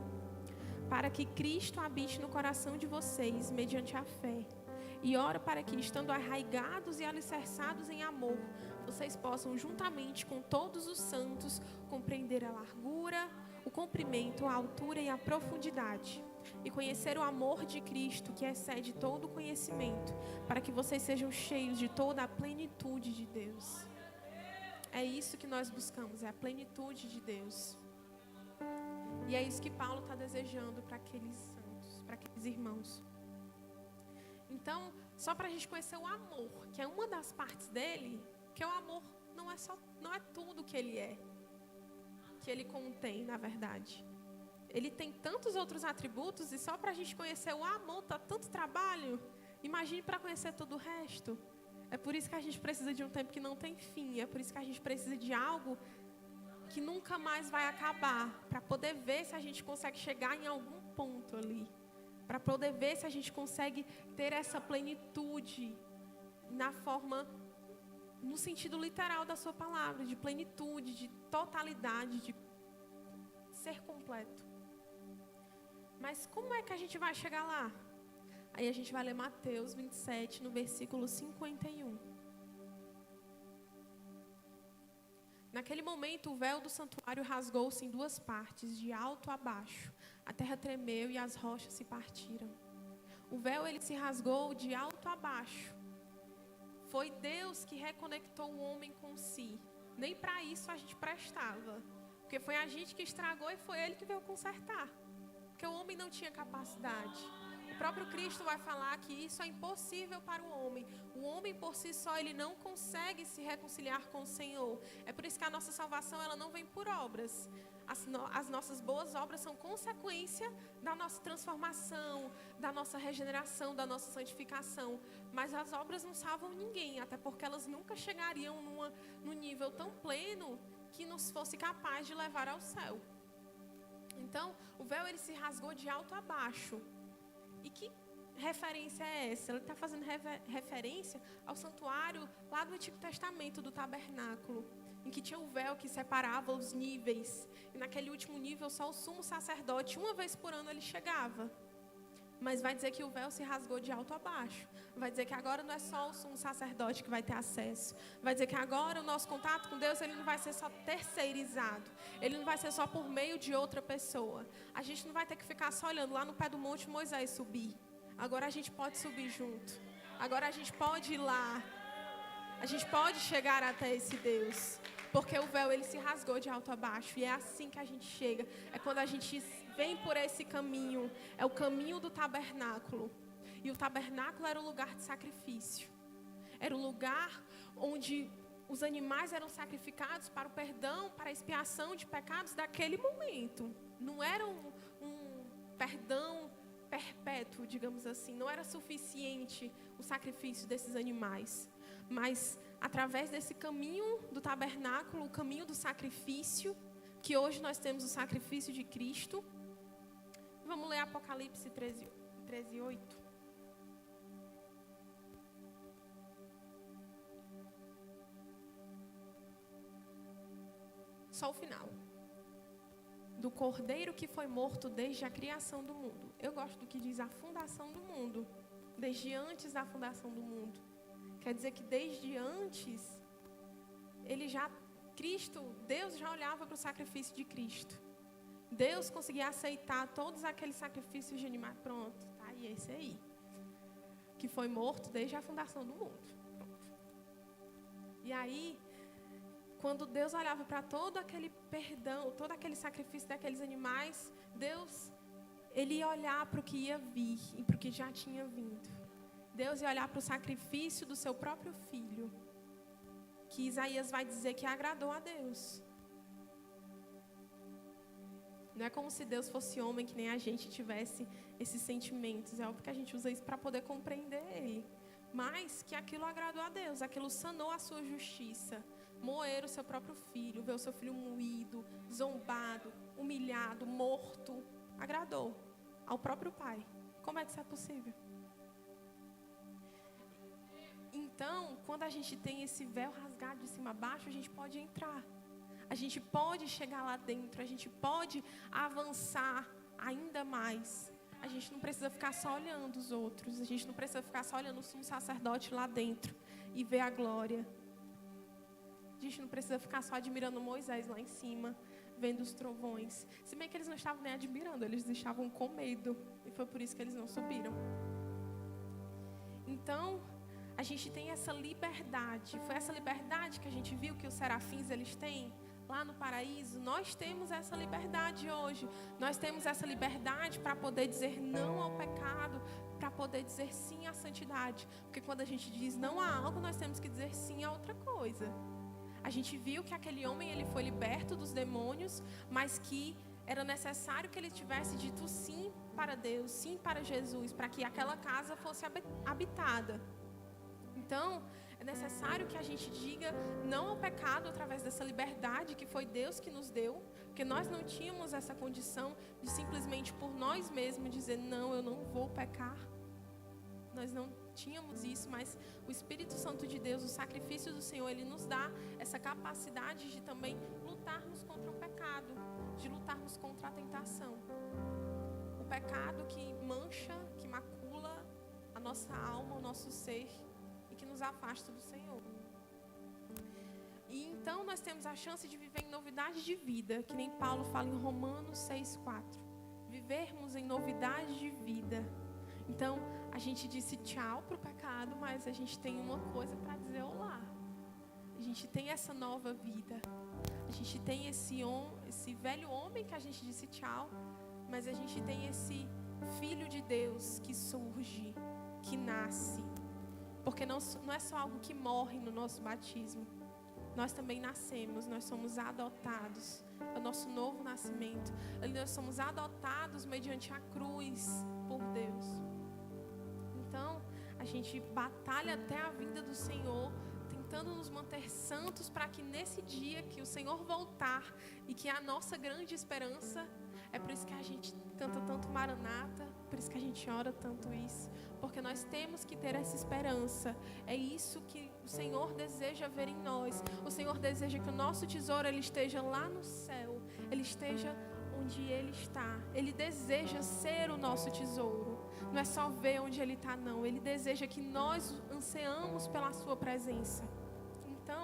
Para que Cristo habite no coração de vocês, mediante a fé. E oro para que, estando arraigados e alicerçados em amor, vocês possam, juntamente com todos os santos, compreender a largura, o comprimento, a altura e a profundidade. E conhecer o amor de Cristo, que excede todo o conhecimento, para que vocês sejam cheios de toda a plenitude de Deus. É isso que nós buscamos, é a plenitude de Deus. E é isso que Paulo está desejando para aqueles santos, para aqueles irmãos. Então, só para a gente conhecer o amor, que é uma das partes dele, que o amor não é tudo que ele é, que ele contém, na verdade. Ele tem tantos outros atributos e só para a gente conhecer o amor tá tanto trabalho. Imagine para conhecer todo o resto. É por isso que a gente precisa de um tempo que não tem fim. É por isso que a gente precisa de algo que nunca mais vai acabar, para poder ver se a gente consegue chegar em algum ponto ali, para poder ver se a gente consegue ter essa plenitude na forma, no sentido literal da sua palavra, de plenitude, de totalidade, de ser completo. Mas como é que a gente vai chegar lá? Aí a gente vai ler Mateus 27, no versículo 51. Naquele momento, o véu do santuário rasgou-se em duas partes, de alto a baixo. A terra tremeu e as rochas se partiram. O véu, ele se rasgou de alto a baixo. Foi Deus que reconectou o homem com si. Nem para isso a gente prestava. Porque foi a gente que estragou e foi Ele que veio consertar. Porque o homem não tinha capacidade. O próprio Cristo vai falar que isso é impossível para o homem. O homem por si só, ele não consegue se reconciliar com o Senhor. É por isso que a nossa salvação, ela não vem por obras. As nossas boas obras são consequência da nossa transformação, da nossa regeneração, da nossa santificação. Mas as obras não salvam ninguém, até porque elas nunca chegariam num nível tão pleno que nos fosse capaz de levar ao céu. Então, o véu, ele se rasgou de alto a baixo. E que referência é essa? Ele está fazendo referência ao santuário lá do Antigo Testamento, do tabernáculo, em que tinha o véu que separava os níveis. E naquele último nível, só o sumo sacerdote, uma vez por ano, ele chegava. Mas vai dizer que o véu se rasgou de alto a baixo. Vai dizer que agora não é só o sumo sacerdote que vai ter acesso. Vai dizer que agora o nosso contato com Deus, ele não vai ser só terceirizado. Ele não vai ser só por meio de outra pessoa. A gente não vai ter que ficar só olhando lá no pé do monte Moisés subir. Agora a gente pode subir junto. Agora a gente pode ir lá. A gente pode chegar até esse Deus. Porque o véu, ele se rasgou de alto a baixo. E é assim que a gente chega. É quando a gente vem por esse caminho. É o caminho do tabernáculo. E o tabernáculo era um lugar de sacrifício. Era um lugar onde os animais eram sacrificados para o perdão, para a expiação de pecados daquele momento. Não era um perdão perpétuo, digamos assim. Não era suficiente o sacrifício desses animais. Mas através desse caminho do tabernáculo, o caminho do sacrifício, que hoje nós temos o sacrifício de Cristo. Vamos ler Apocalipse 13:8. só o final. Do cordeiro que foi morto desde a criação do mundo. Eu gosto do que diz a fundação do mundo. Desde antes da fundação do mundo. Quer dizer que desde antes, Deus já olhava para o sacrifício de Cristo. Deus conseguia aceitar todos aqueles sacrifícios de animais. Pronto, tá aí, esse aí. Que foi morto desde a fundação do mundo. Pronto. E aí, quando Deus olhava para todo aquele perdão, todo aquele sacrifício daqueles animais, Deus, Ele ia olhar para o que ia vir e para o que já tinha vindo. Deus ia olhar para o sacrifício do seu próprio filho, que Isaías vai dizer que agradou a Deus. Não é como se Deus fosse homem, que nem a gente tivesse esses sentimentos. É óbvio que a gente usa isso para poder compreender Ele. Mas que aquilo agradou a Deus, aquilo sanou a sua justiça. Moer o seu próprio filho, ver o seu filho moído, zombado, humilhado, morto. Agradou ao próprio Pai. Como é que isso é possível? Então, quando a gente tem esse véu rasgado de cima a baixo, a gente pode entrar. A gente pode chegar lá dentro, a gente pode avançar ainda mais. A gente não precisa ficar só olhando os outros, a gente não precisa ficar só olhando o sumo sacerdote lá dentro e ver a glória. A gente não precisa ficar só admirando Moisés lá em cima, vendo os trovões. Se bem que eles não estavam nem admirando, eles estavam com medo. E foi por isso que eles não subiram. Então, a gente tem essa liberdade. Foi essa liberdade que a gente viu que os serafins eles têm lá no paraíso. Nós temos essa liberdade hoje. Nós temos essa liberdade para poder dizer não ao pecado, para poder dizer sim à santidade. Porque quando a gente diz não a algo, nós temos que dizer sim a outra coisa. A gente viu que aquele homem ele foi liberto dos demônios, mas que era necessário que ele tivesse dito sim para Deus, sim para Jesus, para que aquela casa fosse habitada. Então, é necessário que a gente diga não ao pecado através dessa liberdade que foi Deus que nos deu, porque nós não tínhamos essa condição de simplesmente por nós mesmos dizer não, eu não vou pecar. Nós não tínhamos isso, mas o Espírito Santo de Deus, o sacrifício do Senhor, Ele nos dá essa capacidade de também lutarmos contra o pecado, de lutarmos contra a tentação. O pecado que mancha, que macula a nossa alma, o nosso ser e que nos afasta do Senhor. E então nós temos a chance de viver em novidade de vida, que nem Paulo fala em Romanos 6,4. Vivermos em novidade de vida. Então, a gente disse tchau para o pecado, mas a gente tem uma coisa para dizer olá. A gente tem essa nova vida. A gente tem esse velho homem que a gente disse tchau, mas a gente tem esse Filho de Deus que surge, que nasce. Porque não é só algo que morre no nosso batismo. Nós também nascemos, nós somos adotados. É o nosso novo nascimento. Nós somos adotados mediante a cruz por Deus. Então, a gente batalha até a vinda do Senhor, tentando nos manter santos para que nesse dia que o Senhor voltar e que é a nossa grande esperança, é por isso que a gente canta tanto Maranata, por isso que a gente ora tanto isso, porque nós temos que ter essa esperança. É isso que o Senhor deseja ver em nós. O Senhor deseja que o nosso tesouro ele esteja lá no céu, ele esteja onde Ele está. Ele deseja ser o nosso tesouro. Não é só ver onde Ele está, não. Ele deseja que nós ansiamos pela Sua presença. Então,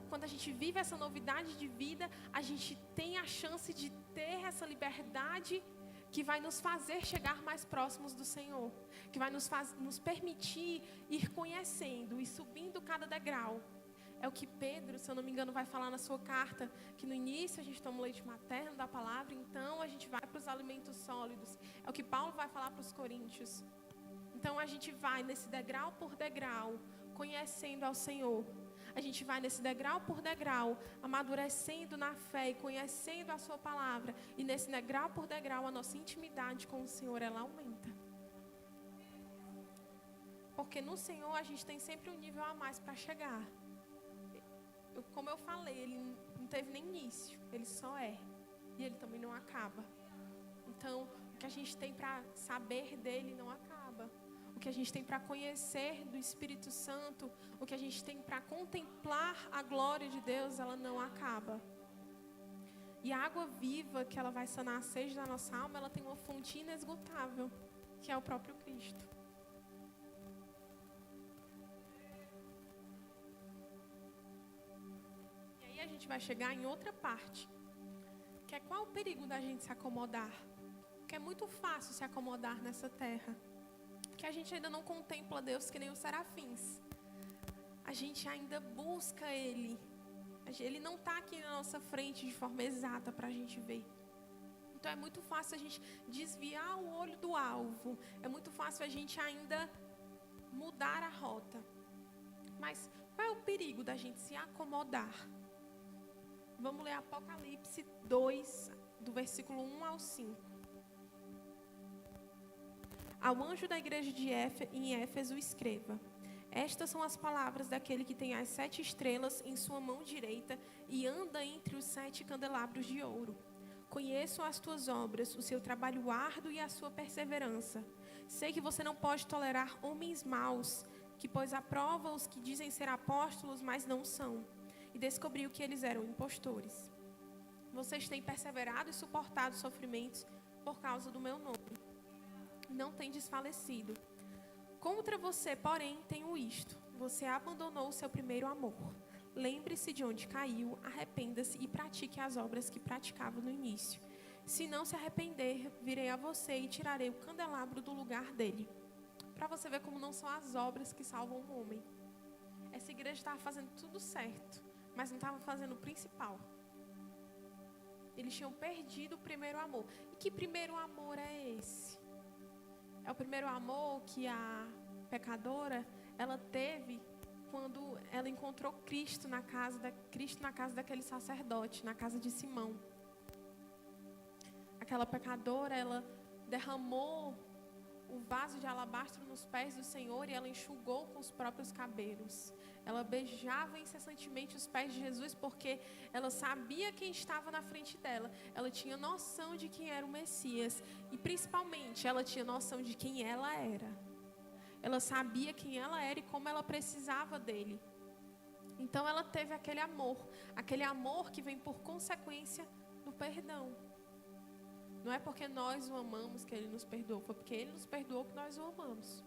quando a gente vive essa novidade de vida, a gente tem a chance de ter essa liberdade que vai nos fazer chegar mais próximos do Senhor. Que vai nos permitir ir conhecendo e subindo cada degrau. É o que Pedro, se eu não me engano, vai falar na sua carta, que no início a gente toma o leite materno da palavra, então a gente vai para os alimentos sólidos. É o que Paulo vai falar para os coríntios. Então a gente vai nesse degrau por degrau, conhecendo ao Senhor. A gente vai nesse degrau por degrau, amadurecendo na fé e conhecendo a sua palavra. E nesse degrau por degrau, a nossa intimidade com o Senhor, ela aumenta. Porque no Senhor a gente tem sempre um nível a mais para chegar. Como eu falei, Ele não teve nem início, Ele só é. E Ele também não acaba. Então, o que a gente tem para saber dEle não acaba. O que a gente tem para conhecer do Espírito Santo, o que a gente tem para contemplar a glória de Deus, ela não acaba. E a água viva que ela vai sanar a sede da nossa alma, ela tem uma fonte inesgotável, que é o próprio Cristo. E aí a gente vai chegar em outra parte, que é qual o perigo da gente se acomodar? Porque é muito fácil se acomodar nessa terra, porque a gente ainda não contempla Deus que nem os serafins. A gente ainda busca Ele. Ele não está aqui na nossa frente de forma exata para a gente ver. Então é muito fácil a gente desviar o olho do alvo. É muito fácil a gente ainda mudar a rota. Mas qual é o perigo da gente se acomodar? Vamos ler Apocalipse 2, do versículo 1 ao 5. Ao anjo da igreja em Éfeso escreva: estas são as palavras daquele que tem as 7 estrelas em sua mão direita e anda entre os 7 candelabros de ouro. Conheço as tuas obras, o seu trabalho árduo e a sua perseverança. Sei que você não pode tolerar homens maus, que pôs à prova os que dizem ser apóstolos, mas não são, e descobriu que eles eram impostores. Vocês têm perseverado e suportado sofrimentos por causa do meu nome. Não têm desfalecido. Contra você, porém, tenho isto: você abandonou o seu primeiro amor. Lembre-se de onde caiu, arrependa-se e pratique as obras que praticava no início. Se não se arrepender, virei a você e tirarei o candelabro do lugar dele. Para você ver como não são as obras que salvam o homem. Essa igreja estava fazendo tudo certo, mas não estava fazendo o principal. Eles tinham perdido o primeiro amor. E que primeiro amor é esse? É o primeiro amor que a pecadora, ela teve quando ela encontrou Cristo na casa daquele sacerdote, na casa de Simão. Aquela pecadora, ela derramou o vaso de alabastro nos pés do Senhor e ela enxugou com os próprios cabelos. Ela beijava incessantemente os pés de Jesus porque ela sabia quem estava na frente dela. Ela tinha noção de quem era o Messias e principalmente ela tinha noção de quem ela era. Ela sabia quem ela era e como ela precisava dele. Então ela teve aquele amor que vem por consequência do perdão. Não é porque nós o amamos que ele nos perdoou, foi porque ele nos perdoou que nós o amamos.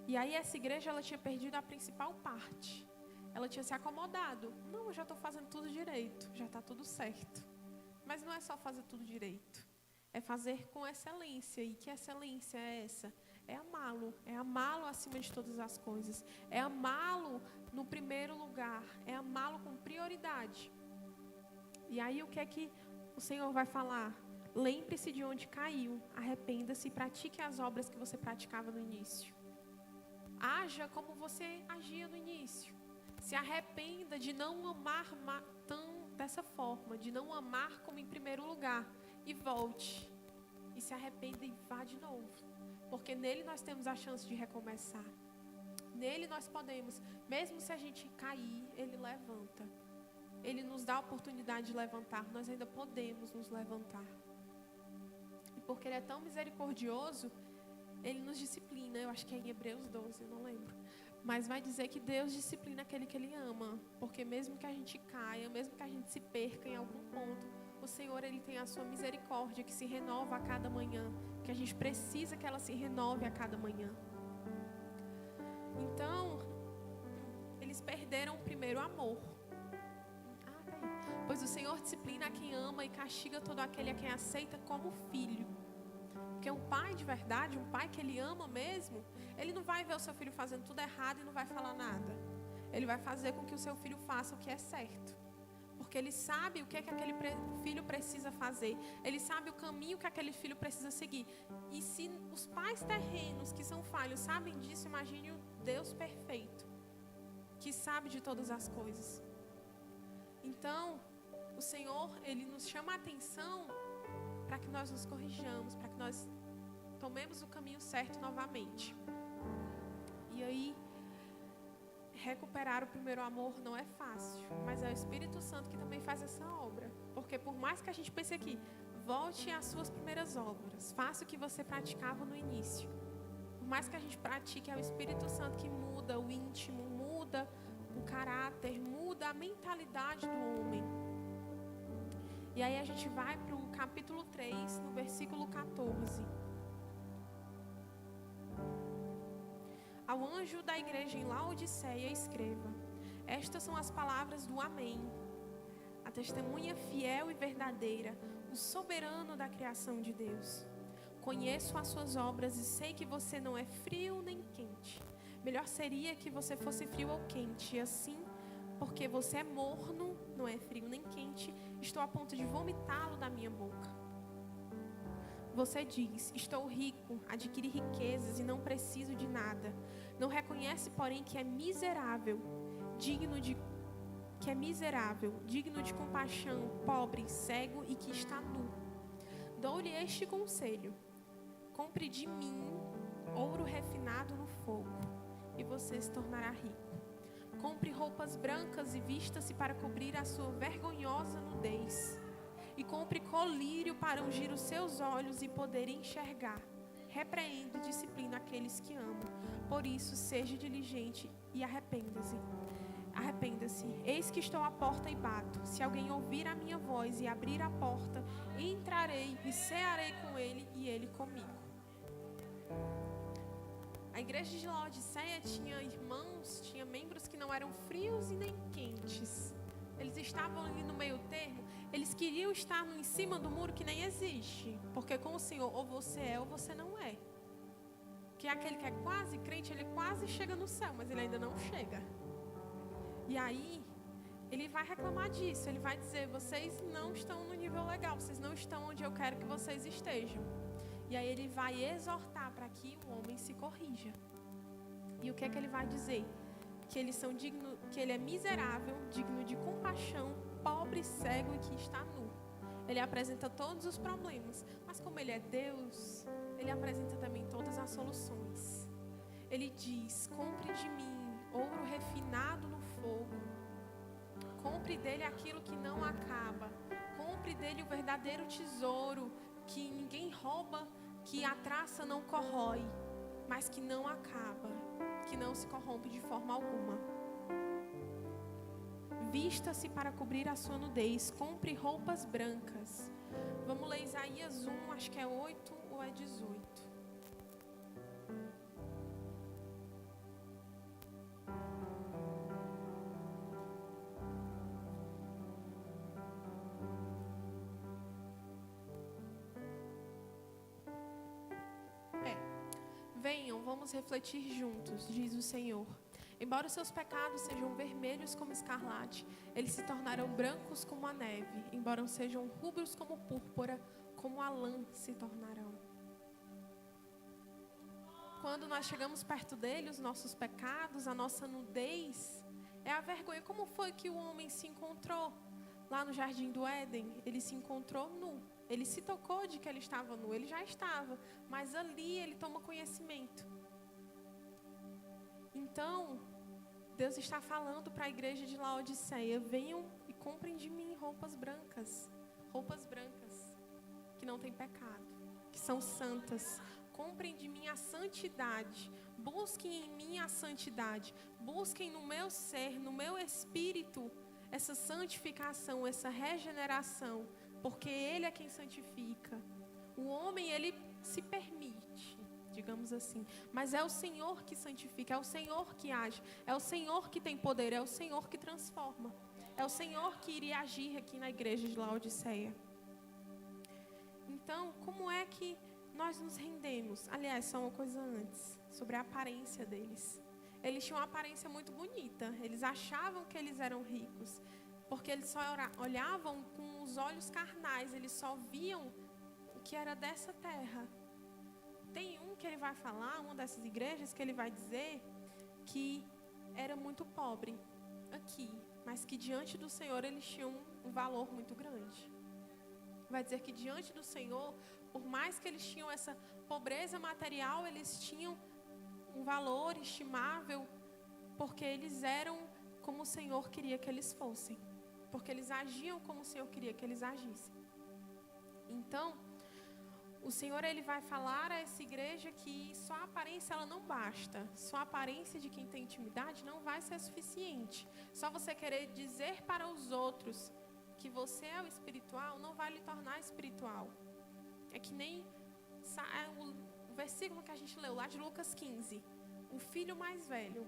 E aí essa igreja, ela tinha perdido a principal parte. Ela tinha se acomodado. Não, eu já estou fazendo tudo direito, já está tudo certo. Mas não é só fazer tudo direito. É fazer com excelência. E que excelência é essa? É amá-lo acima de todas as coisas. É amá-lo no primeiro lugar. É amá-lo com prioridade. E aí o que é que o Senhor vai falar? Lembre-se de onde caiu, arrependa-se e pratique as obras que você praticava no início. Haja como você agia no início. Se arrependa de não amar dessa forma, de não amar como em primeiro lugar. E volte. E se arrependa e vá de novo. Porque nele nós temos a chance de recomeçar. Nele nós podemos, mesmo se a gente cair, ele levanta. Ele nos dá a oportunidade de levantar. Nós ainda podemos nos levantar. E porque ele é tão misericordioso, ele nos disciplina. Eu acho que é em Hebreus 12, eu não lembro. Mas vai dizer que Deus disciplina aquele que ele ama. Porque mesmo que a gente caia, mesmo que a gente se perca em algum ponto, o Senhor, ele tem a sua misericórdia que se renova a cada manhã. Que a gente precisa que ela se renove a cada manhã. Então, eles perderam o primeiro amor. Pois o Senhor disciplina a quem ama e castiga todo aquele a quem aceita como filho. Porque um pai de verdade, um pai que ele ama mesmo, ele não vai ver o seu filho fazendo tudo errado e não vai falar nada. Ele vai fazer com que o seu filho faça o que é certo. Porque ele sabe o que é que aquele filho precisa fazer. Ele sabe o caminho que aquele filho precisa seguir. E se os pais terrenos que são falhos sabem disso, imagine o Deus perfeito, que sabe de todas as coisas. Então, o Senhor, ele nos chama a atenção para que nós nos corrijamos, para que nós tomemos o caminho certo novamente. E aí, recuperar o primeiro amor não é fácil, mas é o Espírito Santo que também faz essa obra. Porque por mais que a gente pense aqui, volte às suas primeiras obras, faça o que você praticava no início. Por mais que a gente pratique, é o Espírito Santo que muda o íntimo, muda o caráter, muda a mentalidade do homem. E aí a gente vai para o capítulo 3, no versículo 14. Ao anjo da igreja em Laodiceia escreva: estas são as palavras do Amém, a testemunha fiel e verdadeira, o soberano da criação de Deus. Conheço as suas obras e sei que você não é frio nem quente. Melhor seria que você fosse frio ou quente. E assim, porque você é morno, não é frio nem quente, estou a ponto de vomitá-lo da minha boca. Você diz: estou rico, adquiri riquezas e não preciso de nada. Não reconhece, porém, que é miserável, digno de compaixão, pobre, cego e que está nu. Dou-lhe este conselho: compre de mim ouro refinado no fogo, e você se tornará rico. Compre roupas brancas e vista-se para cobrir a sua vergonhosa nudez. E compre colírio para ungir os seus olhos e poder enxergar. Repreenda e disciplina aqueles que amam. Por isso, seja diligente e arrependa-se. Eis que estou à porta e bato. Se alguém ouvir a minha voz e abrir a porta, entrarei e cearei com ele e ele comigo. A igreja de Laodiceia tinha irmãos, tinha membros que não eram frios e nem quentes. Eles estavam ali no meio termo. Eles queriam estar em cima do muro que nem existe. Porque com o Senhor, ou você é ou você não é. Que aquele que é quase crente, ele quase chega no céu, mas ele ainda não chega. E aí, ele vai reclamar disso. Ele vai dizer: vocês não estão no nível legal, vocês não estão onde eu quero que vocês estejam. E aí ele vai exortar para que o homem se corrija. E o que é que ele vai dizer? Que eles são dignos, que ele é miserável, digno de compaixão, pobre, cego e que está nu. Ele apresenta todos os problemas, mas como ele é Deus, ele apresenta também todas as soluções. Ele diz: compre de mim ouro refinado no fogo. Compre dele aquilo que não acaba. Compre dele o verdadeiro tesouro que ninguém rouba, que a traça não corrói, mas que não acaba, que não se corrompe de forma alguma. Vista-se para cobrir a sua nudez, compre roupas brancas. Vamos ler Isaías 1, acho que é 8 ou é 18. Venham, vamos refletir juntos, diz o Senhor. Embora os seus pecados sejam vermelhos como escarlate, eles se tornarão brancos como a neve. Embora sejam rubros como púrpura, como a lã se tornarão. Quando nós chegamos perto dele, os nossos pecados, a nossa nudez, é a vergonha. Como foi que o homem se encontrou lá no Jardim do Éden? Ele se encontrou nu. Ele se tocou de que ele estava nu, ele já estava, mas ali ele toma conhecimento. Então, Deus está falando para a igreja de Laodiceia: venham e comprem de mim roupas brancas, que não têm pecado, que são santas. Comprem de mim a santidade, busquem em mim a santidade, busquem no meu ser, no meu espírito, essa santificação, essa regeneração. Porque Ele é quem santifica. O homem, ele se permite, digamos assim. Mas é o Senhor que santifica, é o Senhor que age, é o Senhor que tem poder, é o Senhor que transforma. É o Senhor que iria agir aqui na igreja de Laodiceia. Então, como é que nós nos rendemos? Aliás, só uma coisa antes, sobre a aparência deles. Eles tinham uma aparência muito bonita, eles achavam que eles eram ricos. Porque eles só olhavam com os olhos carnais, eles só viam o que era dessa terra. Tem um que ele vai falar, uma dessas igrejas, que ele vai dizer que era muito pobre aqui, mas que diante do Senhor eles tinham um valor muito grande. Vai dizer que diante do Senhor, por mais que eles tinham essa pobreza material, eles tinham um valor estimável, porque eles eram como o Senhor queria que eles fossem. Porque eles agiam como o Senhor queria que eles agissem. Então, o Senhor, ele vai falar a essa igreja que só a aparência ela não basta. Só a aparência de quem tem intimidade não vai ser suficiente. Só você querer dizer para os outros que você é o espiritual, não vai lhe tornar espiritual. É que nem o versículo que a gente leu lá de Lucas 15. O filho mais velho,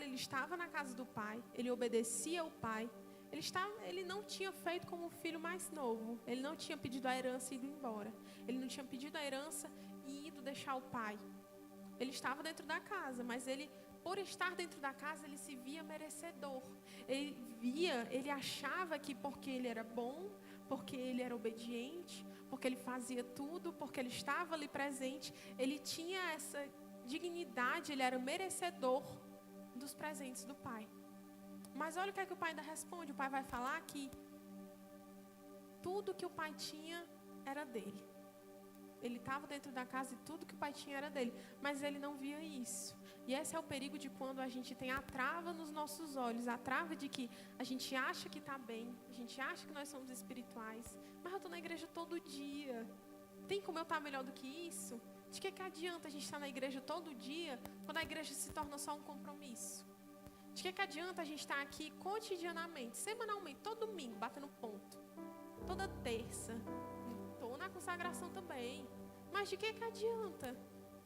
ele estava na casa do pai, ele obedecia ao pai. Ele não tinha feito como o filho mais novo. Ele não tinha pedido a herança e ido embora. Ele não tinha pedido a herança e ido deixar o pai. Ele estava dentro da casa, mas por estar dentro da casa, ele se via merecedor. Ele achava que porque ele era bom, porque ele era obediente, porque ele fazia tudo, porque ele estava ali presente, ele tinha essa dignidade, ele era merecedor dos presentes do pai. Mas olha o que é que o pai ainda responde. O pai vai falar que tudo que o pai tinha era dele. Ele estava dentro da casa e tudo que o pai tinha era dele. Mas ele não via isso. E esse é o perigo de quando a gente tem a trava nos nossos olhos. A trava de que a gente acha que está bem. A gente acha que nós somos espirituais. Mas eu estou na igreja todo dia. Tem como eu estar melhor do que isso? De que adianta a gente estar na igreja todo dia quando a igreja se torna só um compromisso? De que adianta a gente estar aqui cotidianamente, semanalmente, todo domingo, batendo ponto? Toda terça. Estou na consagração também. Mas de que adianta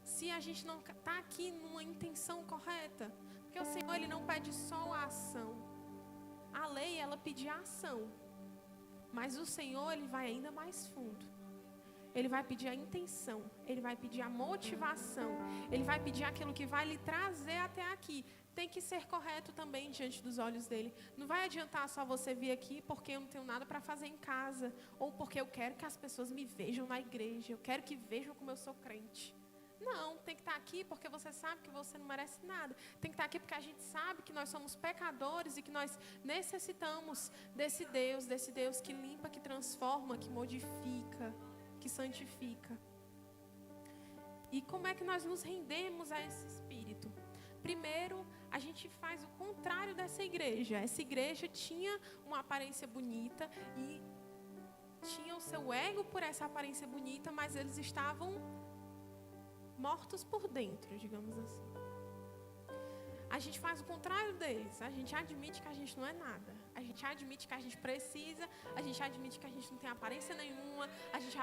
se a gente não está aqui numa intenção correta? Porque o Senhor, Ele não pede só a ação. A lei, ela pede a ação. Mas o Senhor, Ele vai ainda mais fundo. Ele vai pedir a intenção. Ele vai pedir a motivação. Ele vai pedir aquilo que vai lhe trazer até aqui. Tem que ser correto também diante dos olhos dele. Não vai adiantar só você vir aqui porque eu não tenho nada para fazer em casa. Ou porque eu quero que as pessoas me vejam na igreja. Eu quero que vejam como eu sou crente. Não, tem que estar aqui porque você sabe que você não merece nada. Tem que estar aqui porque a gente sabe que nós somos pecadores e que nós necessitamos desse Deus que limpa, que transforma, que modifica, que santifica. E como é que nós nos rendemos a esse Espírito? Primeiro, a gente faz o contrário dessa igreja. Essa igreja tinha uma aparência bonita e tinha o seu ego por essa aparência bonita, mas eles estavam mortos por dentro, digamos assim. A gente faz o contrário deles. A gente admite que a gente não é nada. A gente admite que a gente precisa. A gente admite que a gente não tem aparência nenhuma. A gente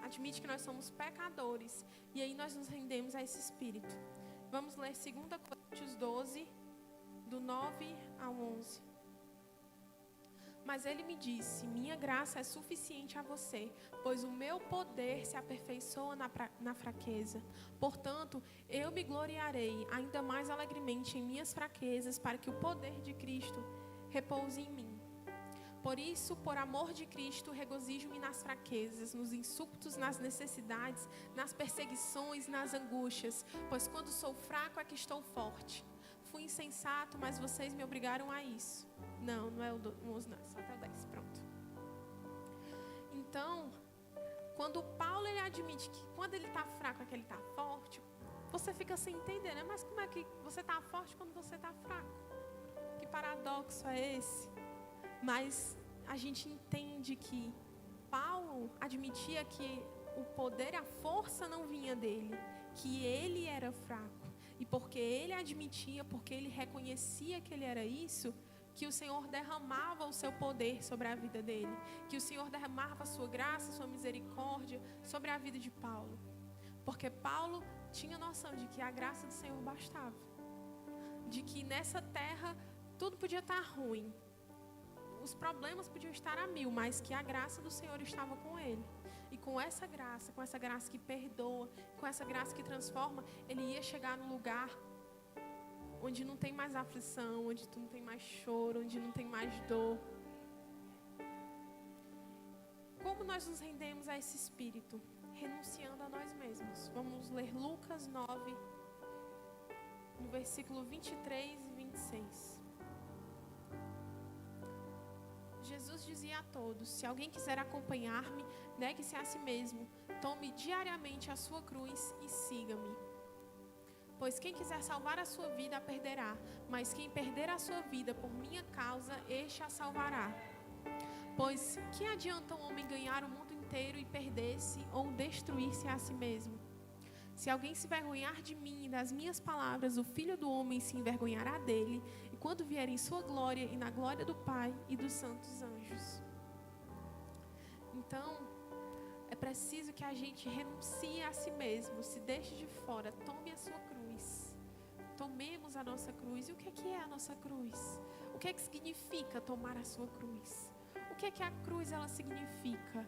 admite que nós somos pecadores. E aí nós nos rendemos a esse Espírito. Vamos ler 2 Coríntios 12, do 9 ao 11. Mas ele me disse: minha graça é suficiente a você, pois o meu poder se aperfeiçoa na fraqueza. Portanto, eu me gloriarei ainda mais alegremente em minhas fraquezas, para que o poder de Cristo repouse em mim. Por isso, por amor de Cristo, regozijo-me nas fraquezas, nos insultos, nas necessidades, nas perseguições, nas angústias, pois quando sou fraco é que estou forte. Fui insensato, mas vocês me obrigaram a isso. Não é o 11, não, é só até o 10, pronto. Então, quando Paulo ele admite que quando ele está fraco é que ele está forte, você fica sem entender, né? Mas como é que você está forte quando você está fraco? Que paradoxo é esse? Mas a gente entende que Paulo admitia que o poder e a força não vinha dele, que ele era fraco. E porque ele admitia, porque ele reconhecia que ele era isso, que o Senhor derramava o seu poder sobre a vida dele, que o Senhor derramava a sua graça, a sua misericórdia sobre a vida de Paulo. Porque Paulo tinha noção de que a graça do Senhor bastava, de que nessa terra tudo podia estar ruim, os problemas podiam estar a 1000, mas que a graça do Senhor estava com ele. E com essa graça que perdoa, com essa graça que transforma, ele ia chegar num lugar onde não tem mais aflição, onde não tem mais choro, onde não tem mais dor. Como nós nos rendemos a esse Espírito? Renunciando a nós mesmos. Vamos ler Lucas 9, no versículo 23 e 26. Jesus dizia a todos: se alguém quiser acompanhar-me, negue-se a si mesmo, tome diariamente a sua cruz e siga-me. Pois quem quiser salvar a sua vida a perderá, mas quem perder a sua vida por minha causa, este a salvará. Pois que adianta um homem ganhar o mundo inteiro e perder-se ou destruir-se a si mesmo? Se alguém se envergonhar de mim e das minhas palavras, o Filho do Homem se envergonhará dele, e quando vier em sua glória e na glória do Pai e dos santos anjos. Então, é preciso que a gente renuncie a si mesmo, se deixe de fora, tome a sua cruz. Tomemos a nossa cruz. E o que é a nossa cruz? O que significa tomar a sua cruz? O que a cruz ela significa?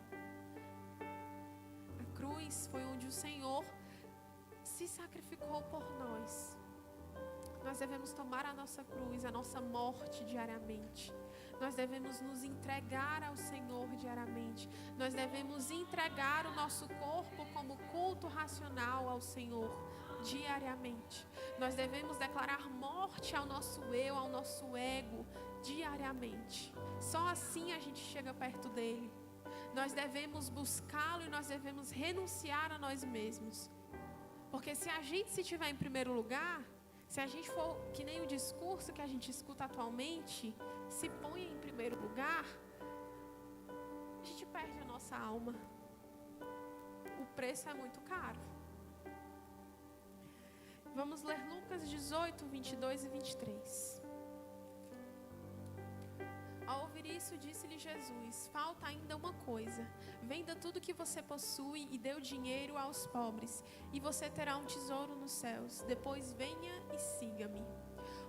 A cruz foi onde o Senhor se sacrificou por nós. Nós devemos tomar a nossa cruz, a nossa morte diariamente. Nós devemos nos entregar ao Senhor diariamente. Nós devemos entregar o nosso corpo como culto racional ao Senhor diariamente. Nós devemos declarar morte ao nosso eu, ao nosso ego diariamente. Só assim a gente chega perto dele. Nós devemos buscá-lo e nós devemos renunciar a nós mesmos. Porque se a gente se tiver em primeiro lugar, se a gente for que nem o discurso que a gente escuta atualmente, se põe em primeiro lugar, a gente perde a nossa alma. O preço é muito caro. Vamos ler Lucas 18, 22 e 23. Ao ouvir isso, disse-lhe Jesus: falta ainda uma coisa. Venda tudo que você possui e dê o dinheiro aos pobres, e você terá um tesouro nos céus. Depois venha e siga-me.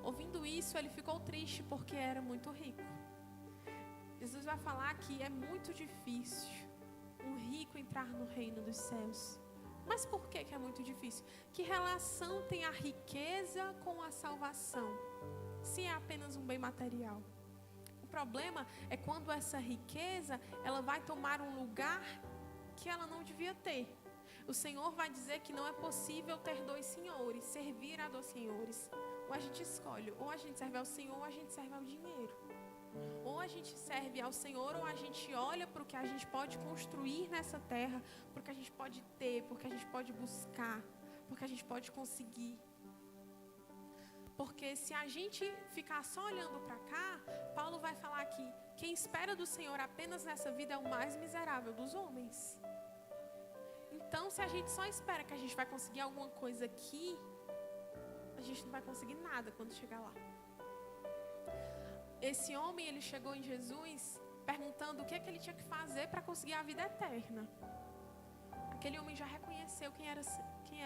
Ouvindo isso, ele ficou triste porque era muito rico. Jesus vai falar que é muito difícil um rico entrar no reino dos céus. Mas por que é muito difícil? Que relação tem a riqueza com a salvação, se é apenas um bem material? O problema é quando essa riqueza ela vai tomar um lugar que ela não devia ter. O Senhor vai dizer que não é possível ter dois senhores, servir a dois senhores. Ou a gente escolhe, ou a gente serve ao Senhor, ou a gente serve ao dinheiro. Ou a gente serve ao Senhor, ou a gente olha para o que a gente pode construir nessa terra, para o que a gente pode ter, porque a gente pode buscar, porque a gente pode conseguir. Porque se a gente ficar só olhando para cá, Paulo vai falar que quem espera do Senhor apenas nessa vida é o mais miserável dos homens. Então, se a gente só espera que a gente vai conseguir alguma coisa aqui, a gente não vai conseguir nada quando chegar lá. Esse homem, ele chegou em Jesus perguntando o que ele tinha que fazer para conseguir a vida eterna. Aquele homem já reconheceu quem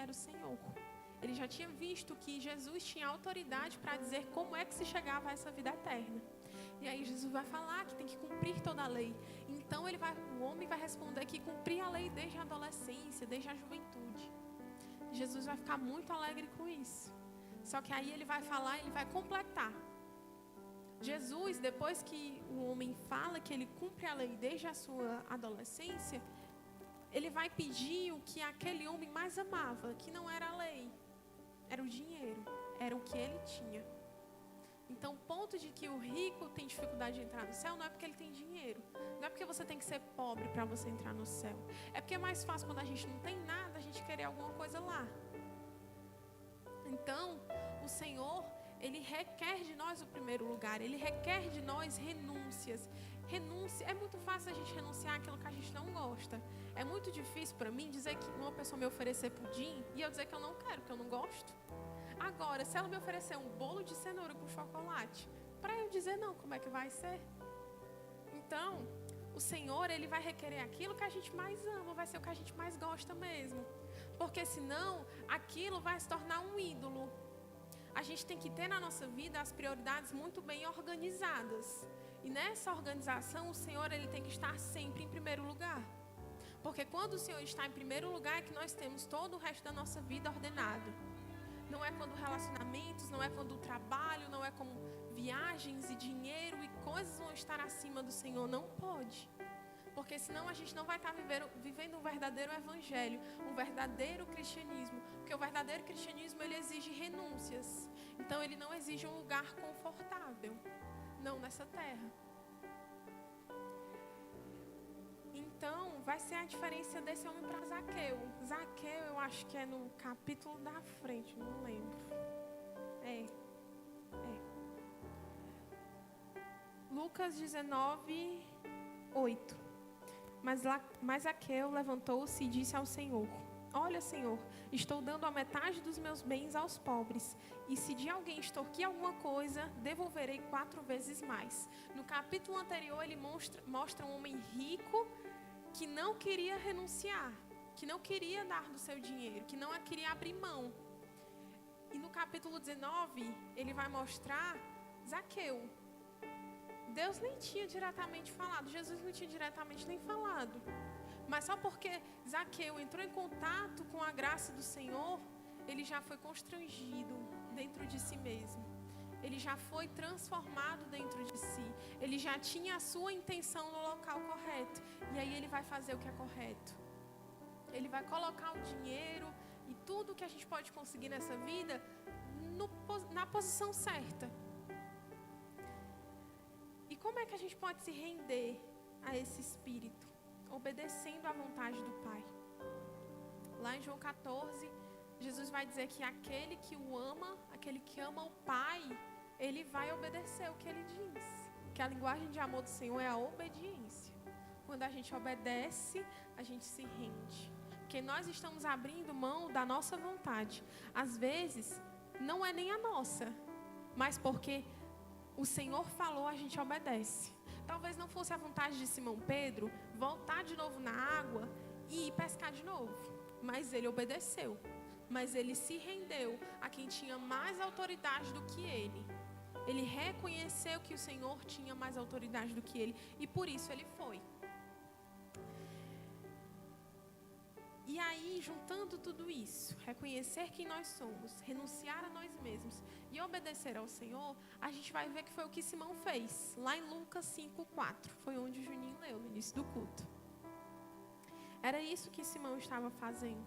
era o Senhor. Ele já tinha visto que Jesus tinha autoridade para dizer como é que se chegava a essa vida eterna. E aí Jesus vai falar que tem que cumprir toda a lei. Então o homem vai responder que cumprir a lei desde a adolescência, desde a juventude. Jesus vai ficar muito alegre com isso. Só que aí ele vai falar, ele vai completar. Jesus, depois que o homem fala que ele cumpre a lei desde a sua adolescência, ele vai pedir o que aquele homem mais amava, que não era a lei, era o dinheiro, era o que ele tinha. Então, o ponto de que o rico tem dificuldade de entrar no céu não é porque ele tem dinheiro, não é porque você tem que ser pobre para você entrar no céu, é porque é mais fácil quando a gente não tem nada, a gente querer alguma coisa lá. Então, o Senhor, Ele requer de nós o primeiro lugar. Ele requer de nós renúncias. Renúncia, é muito fácil a gente renunciar àquilo que a gente não gosta. É muito difícil para mim dizer que uma pessoa me oferecer pudim e eu dizer que eu não quero, que eu não gosto. Agora, se ela me oferecer um bolo de cenoura com chocolate, para eu dizer não, como é que vai ser? Então, o Senhor, Ele vai requerer aquilo que a gente mais ama, vai ser o que a gente mais gosta mesmo. Porque senão, aquilo vai se tornar um ídolo. A gente tem que ter na nossa vida as prioridades muito bem organizadas. E nessa organização, o Senhor, Ele tem que estar sempre em primeiro lugar. Porque quando o Senhor está em primeiro lugar, é que nós temos todo o resto da nossa vida ordenado. Não é quando relacionamentos, não é quando o trabalho, não é como viagens e dinheiro e coisas vão estar acima do Senhor. Não pode. Porque senão a gente não vai estar vivendo um verdadeiro evangelho, um verdadeiro cristianismo. Porque o verdadeiro cristianismo, ele exige renúncias. Então ele não exige um lugar confortável. Não nessa terra. Então vai ser a diferença desse homem para Zaqueu. Zaqueu eu acho que é no capítulo da frente, não lembro. Lucas 19:8. Mas Zaqueu levantou-se e disse ao Senhor: olha, Senhor, estou dando a metade dos meus bens aos pobres, e se de alguém extorquir alguma coisa, devolverei 4 vezes mais. No capítulo anterior, ele mostra um homem rico que não queria renunciar, que não queria dar do seu dinheiro, que não queria abrir mão. E no capítulo 19, ele vai mostrar Zaqueu. Deus nem tinha diretamente falado, Jesus não tinha diretamente nem falado. Mas só porque Zaqueu entrou em contato com a graça do Senhor, ele já foi constrangido dentro de si mesmo. Ele já foi transformado dentro de si. Ele já tinha a sua intenção no local correto. E aí ele vai fazer o que é correto. Ele vai colocar o dinheiro e tudo que a gente pode conseguir nessa vida na posição certa. E como é que a gente pode se render a esse espírito? Obedecendo à vontade do Pai. Lá em João 14, Jesus vai dizer que aquele que o ama, aquele que ama o Pai, ele vai obedecer o que ele diz. Que a linguagem de amor do Senhor é a obediência. Quando a gente obedece, a gente se rende. Porque nós estamos abrindo mão da nossa vontade. Às vezes, não é nem a nossa, mas porque o Senhor falou, a gente obedece. Talvez não fosse a vontade de Simão Pedro voltar de novo na água e ir pescar de novo. Mas ele obedeceu. Mas ele se rendeu a quem tinha mais autoridade do que ele. Ele reconheceu que o Senhor tinha mais autoridade do que ele. E por isso ele foi. E aí, juntando tudo isso, reconhecer quem nós somos, renunciar a nós mesmos e obedecer ao Senhor, a gente vai ver que foi o que Simão fez, lá em Lucas 5:4, foi onde o Juninho leu no início do culto. Era isso que Simão estava fazendo.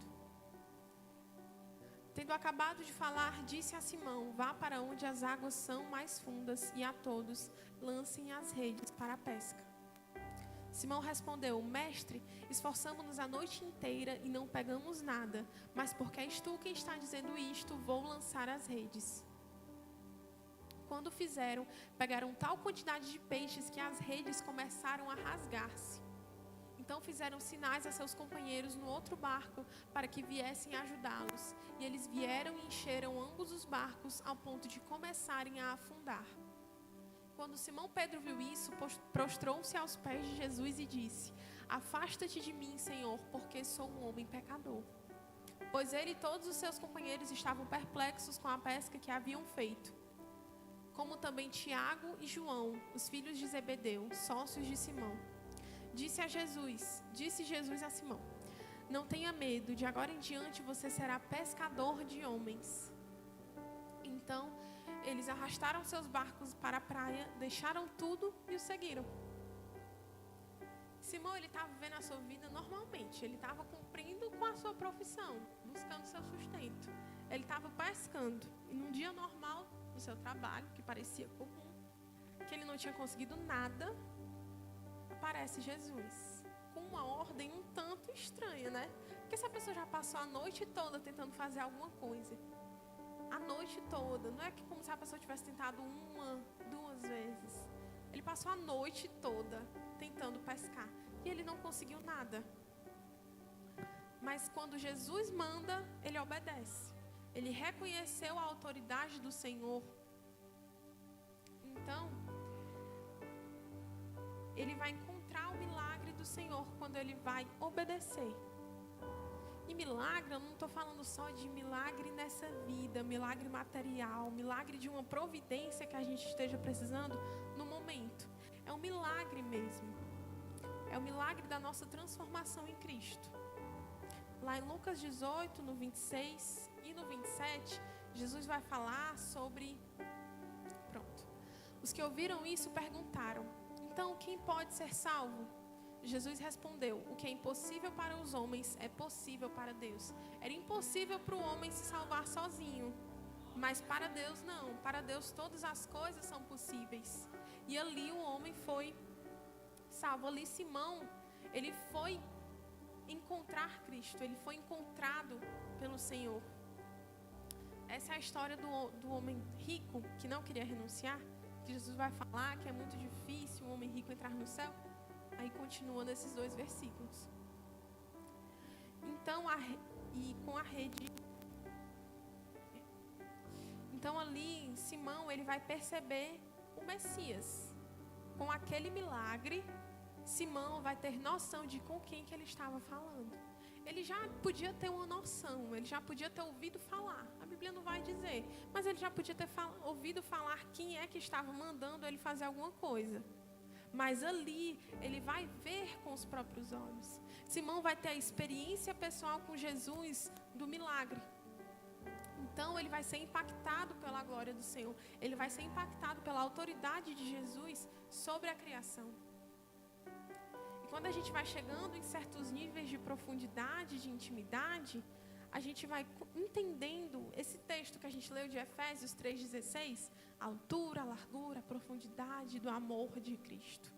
Tendo acabado de falar, disse a Simão, vá para onde as águas são mais fundas e a todos lancem as redes para a pesca. Simão respondeu, mestre, esforçamo-nos a noite inteira e não pegamos nada, mas porque és tu quem está dizendo isto, vou lançar as redes. Quando fizeram, pegaram tal quantidade de peixes que as redes começaram a rasgar-se. Então fizeram sinais a seus companheiros no outro barco para que viessem ajudá-los. E eles vieram e encheram ambos os barcos ao ponto de começarem a afundar. Quando Simão Pedro viu isso, prostrou-se aos pés de Jesus e disse, afasta-te de mim, Senhor, porque sou um homem pecador. Pois ele e todos os seus companheiros estavam perplexos com a pesca que haviam feito. Como também Tiago e João, os filhos de Zebedeu, sócios de Simão. Disse Jesus a Simão, não tenha medo, de agora em diante você será pescador de homens. Então, eles arrastaram seus barcos para a praia, deixaram tudo e o seguiram. Simão, ele estava vivendo a sua vida normalmente. Ele estava cumprindo com a sua profissão, buscando seu sustento. Ele estava pescando. E num dia normal do seu trabalho, que parecia comum, que ele não tinha conseguido nada, aparece Jesus. Com uma ordem um tanto estranha, né? Porque se a pessoa já passou a noite toda tentando fazer alguma coisa, a noite toda, não é que como se a pessoa tivesse tentado 1, 2 vezes. Ele passou a noite toda tentando pescar e ele não conseguiu nada. Mas quando Jesus manda, ele obedece. Ele reconheceu a autoridade do Senhor. Então, ele vai encontrar o milagre do Senhor quando ele vai obedecer. E milagre, eu não estou falando só de milagre nessa vida, milagre material, milagre de uma providência que a gente esteja precisando no momento. É um milagre mesmo. É o milagre da nossa transformação em Cristo. Lá em Lucas 18, no 26 e no 27, Jesus vai falar sobre... Os que ouviram isso perguntaram, então quem pode ser salvo? Jesus respondeu, o que é impossível para os homens é possível para Deus. Era impossível para o homem se salvar sozinho, mas para Deus não. Para Deus todas as coisas são possíveis. E ali o homem foi salvo. Ali Simão, ele foi encontrar Cristo, ele foi encontrado pelo Senhor. Essa é a história do homem rico que não queria renunciar, que Jesus vai falar que é muito difícil um homem rico entrar no céu. Aí continua nesses 2 versículos. Então, e com a rede. Então ali, Simão, ele vai perceber o Messias. Com aquele milagre, Simão vai ter noção de com quem que ele estava falando. Ele já podia ter uma noção, ele já podia ter ouvido falar. A Bíblia não vai dizer, mas ele já podia ter ouvido falar quem é que estava mandando ele fazer alguma coisa. Mas ali, ele vai ver com os próprios olhos. Simão vai ter a experiência pessoal com Jesus do milagre. Então, ele vai ser impactado pela glória do Senhor. Ele vai ser impactado pela autoridade de Jesus sobre a criação. E quando a gente vai chegando em certos níveis de profundidade, de intimidade, a gente vai entendendo esse texto que a gente leu de Efésios 3,16, a altura, a largura, a profundidade do amor de Cristo.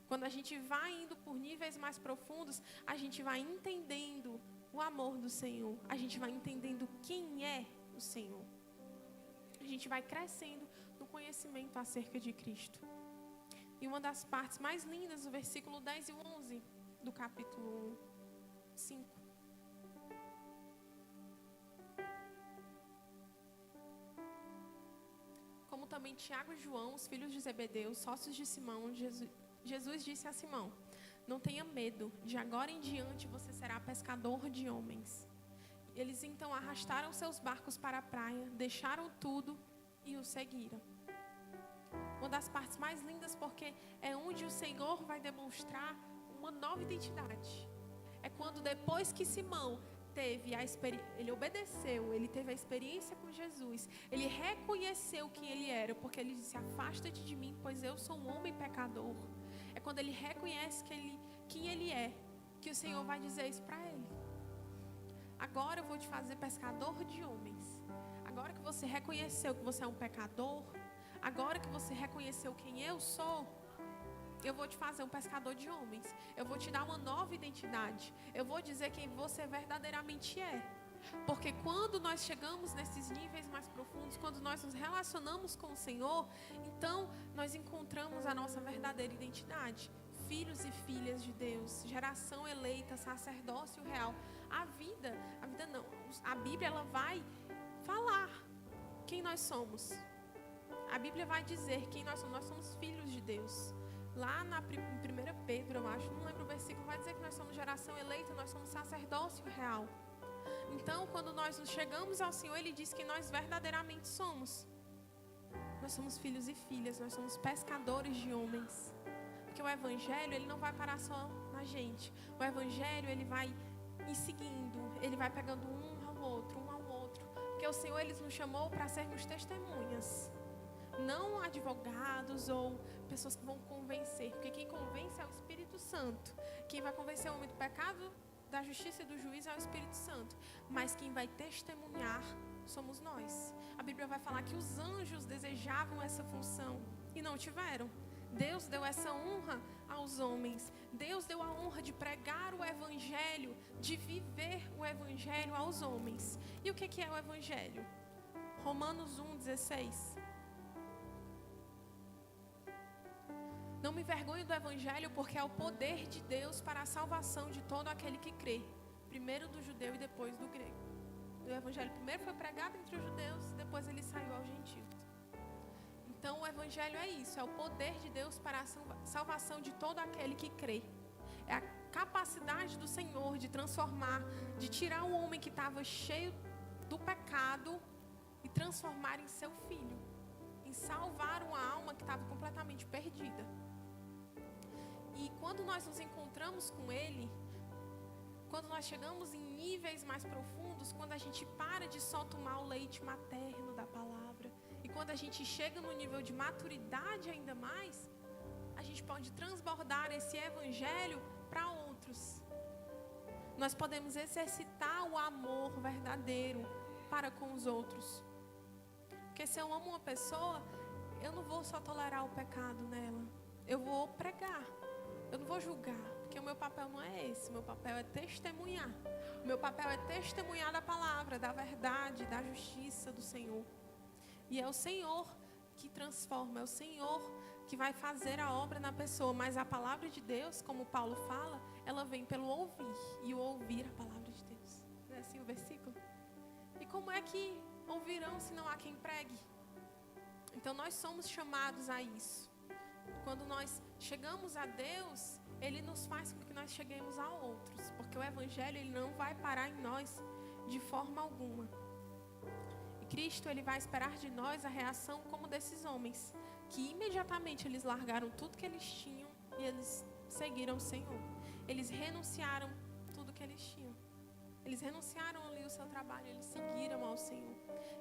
Quando a gente vai indo por níveis mais profundos, a gente vai entendendo o amor do Senhor. A gente vai entendendo quem é o Senhor. A gente vai crescendo no conhecimento acerca de Cristo. E uma das partes mais lindas do versículo 10 e 11 do capítulo 5. Como também Tiago e João, os filhos de Zebedeu, sócios de Simão, Jesus disse a Simão: não tenha medo, de agora em diante você será pescador de homens. Eles então arrastaram seus barcos para a praia, deixaram tudo e o seguiram. Uma das partes mais lindas, porque é onde o Senhor vai demonstrar uma nova identidade. É quando depois que Simão teve a experiência, ele obedeceu, ele teve a experiência com Jesus, ele reconheceu quem ele era, porque ele disse: afasta-te de mim, pois eu sou um homem pecador. É quando ele reconhece quem ele é, que o Senhor vai dizer isso para ele. Agora eu vou te fazer pescador de homens. Agora que você reconheceu que você é um pecador, agora que você reconheceu quem eu sou, eu vou te fazer um pescador de homens. Eu vou te dar uma nova identidade. Eu vou dizer quem você verdadeiramente é. Porque quando nós chegamos nesses níveis mais profundos, quando nós nos relacionamos com o Senhor, então nós encontramos a nossa verdadeira identidade. Filhos e filhas de Deus, geração eleita, sacerdócio real. A vida não. A Bíblia, ela vai falar quem nós somos. A Bíblia vai dizer quem nós somos. Nós somos filhos de Deus. Lá em 1 Pedro, eu acho, não lembro o versículo, vai dizer que nós somos geração eleita, nós somos sacerdócio real. Então, quando nós nos chegamos ao Senhor, Ele diz que nós verdadeiramente somos. Nós somos filhos e filhas, nós somos pescadores de homens. Porque o Evangelho, ele não vai parar só na gente. O Evangelho, ele vai ir seguindo, ele vai pegando um ao outro. Porque o Senhor, Ele nos chamou para sermos testemunhas. Não advogados ou pessoas que vão convencer. Porque quem convence é o Espírito Santo. Quem vai convencer o homem do pecado, da justiça e do juízo é o Espírito Santo. Mas quem vai testemunhar somos nós. A Bíblia vai falar que os anjos desejavam essa função e não tiveram. Deus deu essa honra aos homens. Deus deu a honra de pregar o Evangelho, de viver o Evangelho aos homens. E o que é o Evangelho? Romanos 1,16. Não me envergonho do Evangelho, porque é o poder de Deus para a salvação de todo aquele que crê. Primeiro do judeu e depois do grego. O Evangelho primeiro foi pregado entre os judeus, depois ele saiu aos gentios. Então o Evangelho é isso, é o poder de Deus para a salvação de todo aquele que crê. É a capacidade do Senhor de transformar, de tirar o homem que estava cheio do pecado e transformar em seu filho. Em salvar uma alma que estava completamente perdida. E quando nós nos encontramos com Ele, quando nós chegamos em níveis mais profundos, quando a gente para de só tomar o leite materno da palavra, e quando a gente chega no nível de maturidade ainda mais, a gente pode transbordar esse Evangelho para outros. Nós podemos exercitar o amor verdadeiro para com os outros. Porque se eu amo uma pessoa, eu não vou só tolerar o pecado nela. Eu vou pregar. Eu não vou julgar. Porque o meu papel não é esse. O meu papel é testemunhar. O meu papel é testemunhar da palavra, da verdade, da justiça do Senhor. E é o Senhor que transforma. É o Senhor que vai fazer a obra na pessoa. Mas a palavra de Deus, como Paulo fala, ela vem pelo ouvir. E o ouvir a palavra de Deus. Não é assim o versículo? E como é que ouvirão se não há quem pregue? Então nós somos chamados a isso. Quando nós chegamos a Deus, Ele nos faz com que nós cheguemos a outros, porque o Evangelho ele não vai parar em nós de forma alguma. E Cristo ele vai esperar de nós a reação como desses homens, que imediatamente eles largaram tudo que eles tinham e eles seguiram o Senhor. Eles renunciaram tudo que eles tinham. Eles renunciaram ali o seu trabalho, eles seguiram ao Senhor.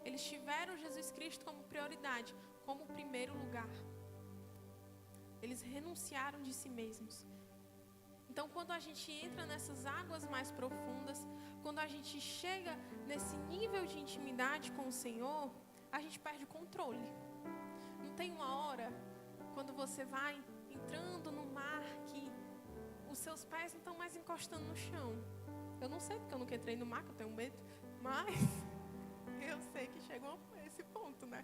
Eles tiveram Jesus Cristo como prioridade, como primeiro lugar. Eles renunciaram de si mesmos. Então, quando a gente entra nessas águas mais profundas, quando a gente chega nesse nível de intimidade com o Senhor, a gente perde o controle. Não tem uma hora, quando você vai entrando no mar, que os seus pés não estão mais encostando no chão. Eu não sei porque eu nunca entrei no mar, que eu tenho medo, mas eu sei que chegou a esse ponto, né?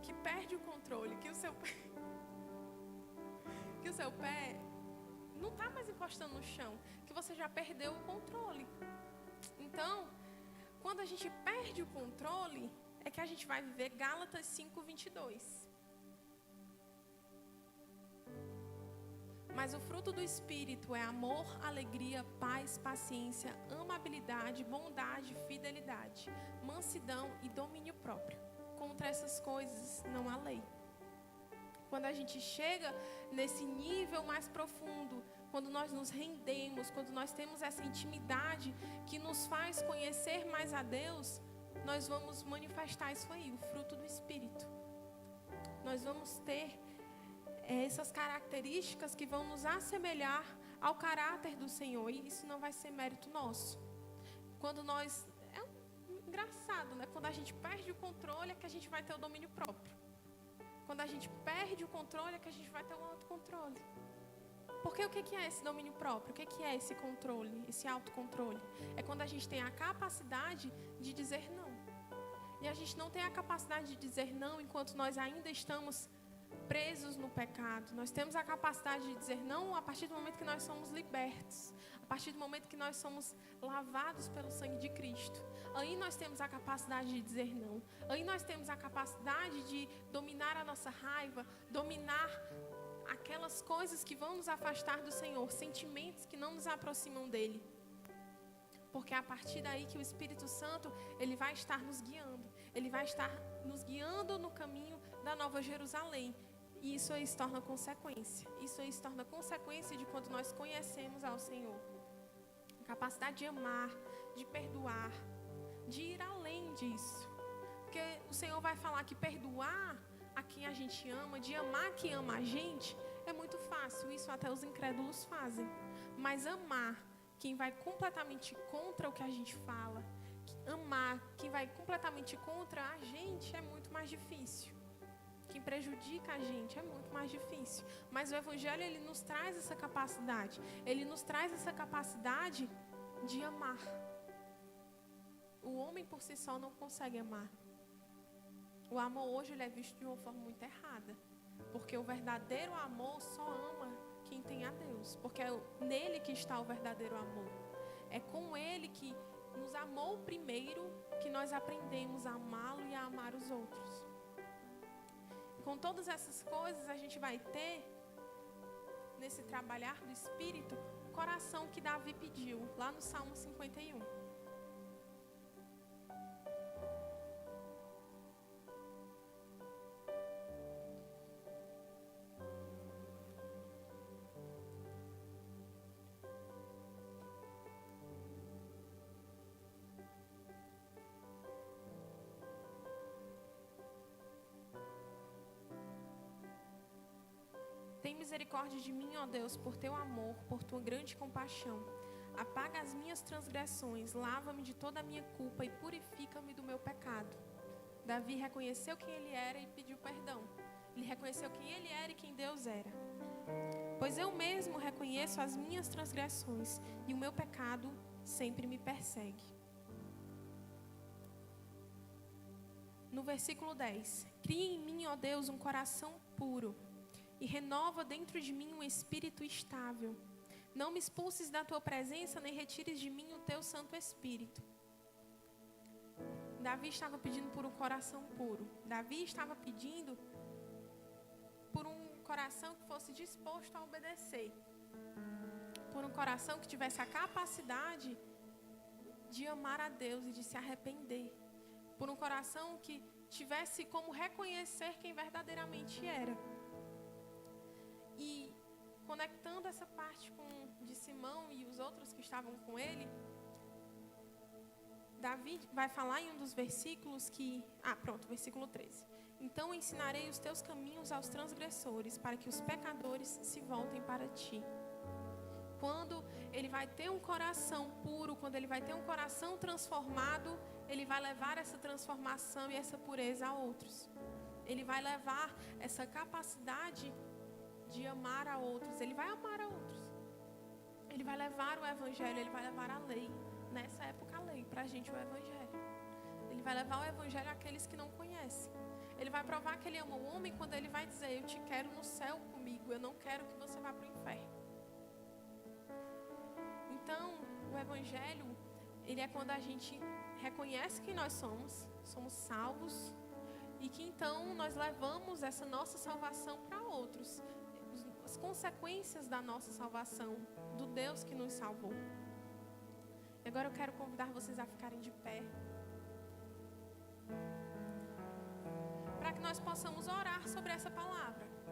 Que perde o controle, que o seu pé não está mais encostando no chão, que você já perdeu o controle. Então, quando a gente perde o controle, é que a gente vai viver Gálatas 5:22. Mas o fruto do Espírito é amor, alegria, paz, paciência, amabilidade, bondade, fidelidade, mansidão e domínio próprio. Contra essas coisas não há lei. Quando a gente chega nesse nível mais profundo, quando nós nos rendemos, quando nós temos essa intimidade que nos faz conhecer mais a Deus, nós vamos manifestar isso aí, o fruto do Espírito. Nós vamos ter essas características que vão nos assemelhar ao caráter do Senhor, e isso não vai ser mérito nosso. Quando nós... É engraçado, né? Quando a gente perde o controle é que a gente vai ter o domínio próprio. Quando a gente perde o controle é que a gente vai ter o autocontrole. Porque o que é esse domínio próprio? O que é esse controle, esse autocontrole? É quando a gente tem a capacidade de dizer não. E a gente não tem a capacidade de dizer não enquanto nós ainda estamos presos no pecado. Nós temos a capacidade de dizer não a partir do momento que nós somos libertos. A partir do momento que nós somos lavados pelo sangue de Cristo. Aí nós temos a capacidade de dizer não. Aí nós temos a capacidade de dominar a nossa raiva, dominar aquelas coisas que vão nos afastar do Senhor, sentimentos que não nos aproximam dEle. Porque é a partir daí que o Espírito Santo, ele vai estar nos guiando. Ele vai estar nos guiando no caminho da Nova Jerusalém. E isso aí se torna consequência. Isso aí se torna consequência de quando nós conhecemos ao Senhor. A capacidade de amar, de perdoar, de ir além disso. Porque o Senhor vai falar que perdoar a quem a gente ama, de amar quem ama a gente, é muito fácil. Isso até os incrédulos fazem. Mas amar quem vai completamente contra o que a gente fala, amar quem vai completamente contra a gente é muito mais difícil. Quem prejudica a gente é muito mais difícil. Mas o Evangelho, ele nos traz essa capacidade. Ele nos traz essa capacidade de amar. O homem por si só não consegue amar. O amor hoje ele é visto de uma forma muito errada. Porque o verdadeiro amor só ama quem tem a Deus. Porque é nele que está o verdadeiro amor. É com ele que nos amou primeiro que nós aprendemos a amá-lo e a amar os outros. Com todas essas coisas a gente vai ter, nesse trabalhar do Espírito, o coração que Davi pediu, lá no Salmo 51. Tem misericórdia de mim, ó Deus, por teu amor, por tua grande compaixão. Apaga as minhas transgressões, lava-me de toda a minha culpa e purifica-me do meu pecado. Davi reconheceu quem ele era e pediu perdão. Ele reconheceu quem ele era e quem Deus era. Pois eu mesmo reconheço as minhas transgressões e o meu pecado sempre me persegue. No versículo 10. Cria em mim, ó Deus, um coração puro e renova dentro de mim um espírito estável. Não me expulses da tua presença, nem retires de mim o teu Santo Espírito. Davi estava pedindo por um coração puro. Davi estava pedindo por um coração que fosse disposto a obedecer. Por um coração que tivesse a capacidade de amar a Deus e de se arrepender. Por um coração que tivesse como reconhecer quem verdadeiramente era. E conectando essa parte de Simão e os outros que estavam com ele, Davi vai falar em um dos versículos que... versículo 13. Então ensinarei os teus caminhos aos transgressores, para que os pecadores se voltem para ti. Quando ele vai ter um coração puro, quando ele vai ter um coração transformado, ele vai levar essa transformação e essa pureza a outros. Ele vai levar essa capacidade de amar a outros. Ele vai amar a outros. Ele vai levar o evangelho, ele vai levar a lei. Nessa época, a lei, para a gente, o evangelho. Ele vai levar o evangelho àqueles que não conhecem. Ele vai provar que ele ama o homem quando ele vai dizer: eu te quero no céu comigo, eu não quero que você vá para o inferno. Então, o evangelho, ele é quando a gente reconhece que nós somos salvos, e que então nós levamos essa nossa salvação para outros. As consequências da nossa salvação, do Deus que nos salvou. E agora eu quero convidar vocês a ficarem de pé, para que nós possamos orar sobre essa palavra.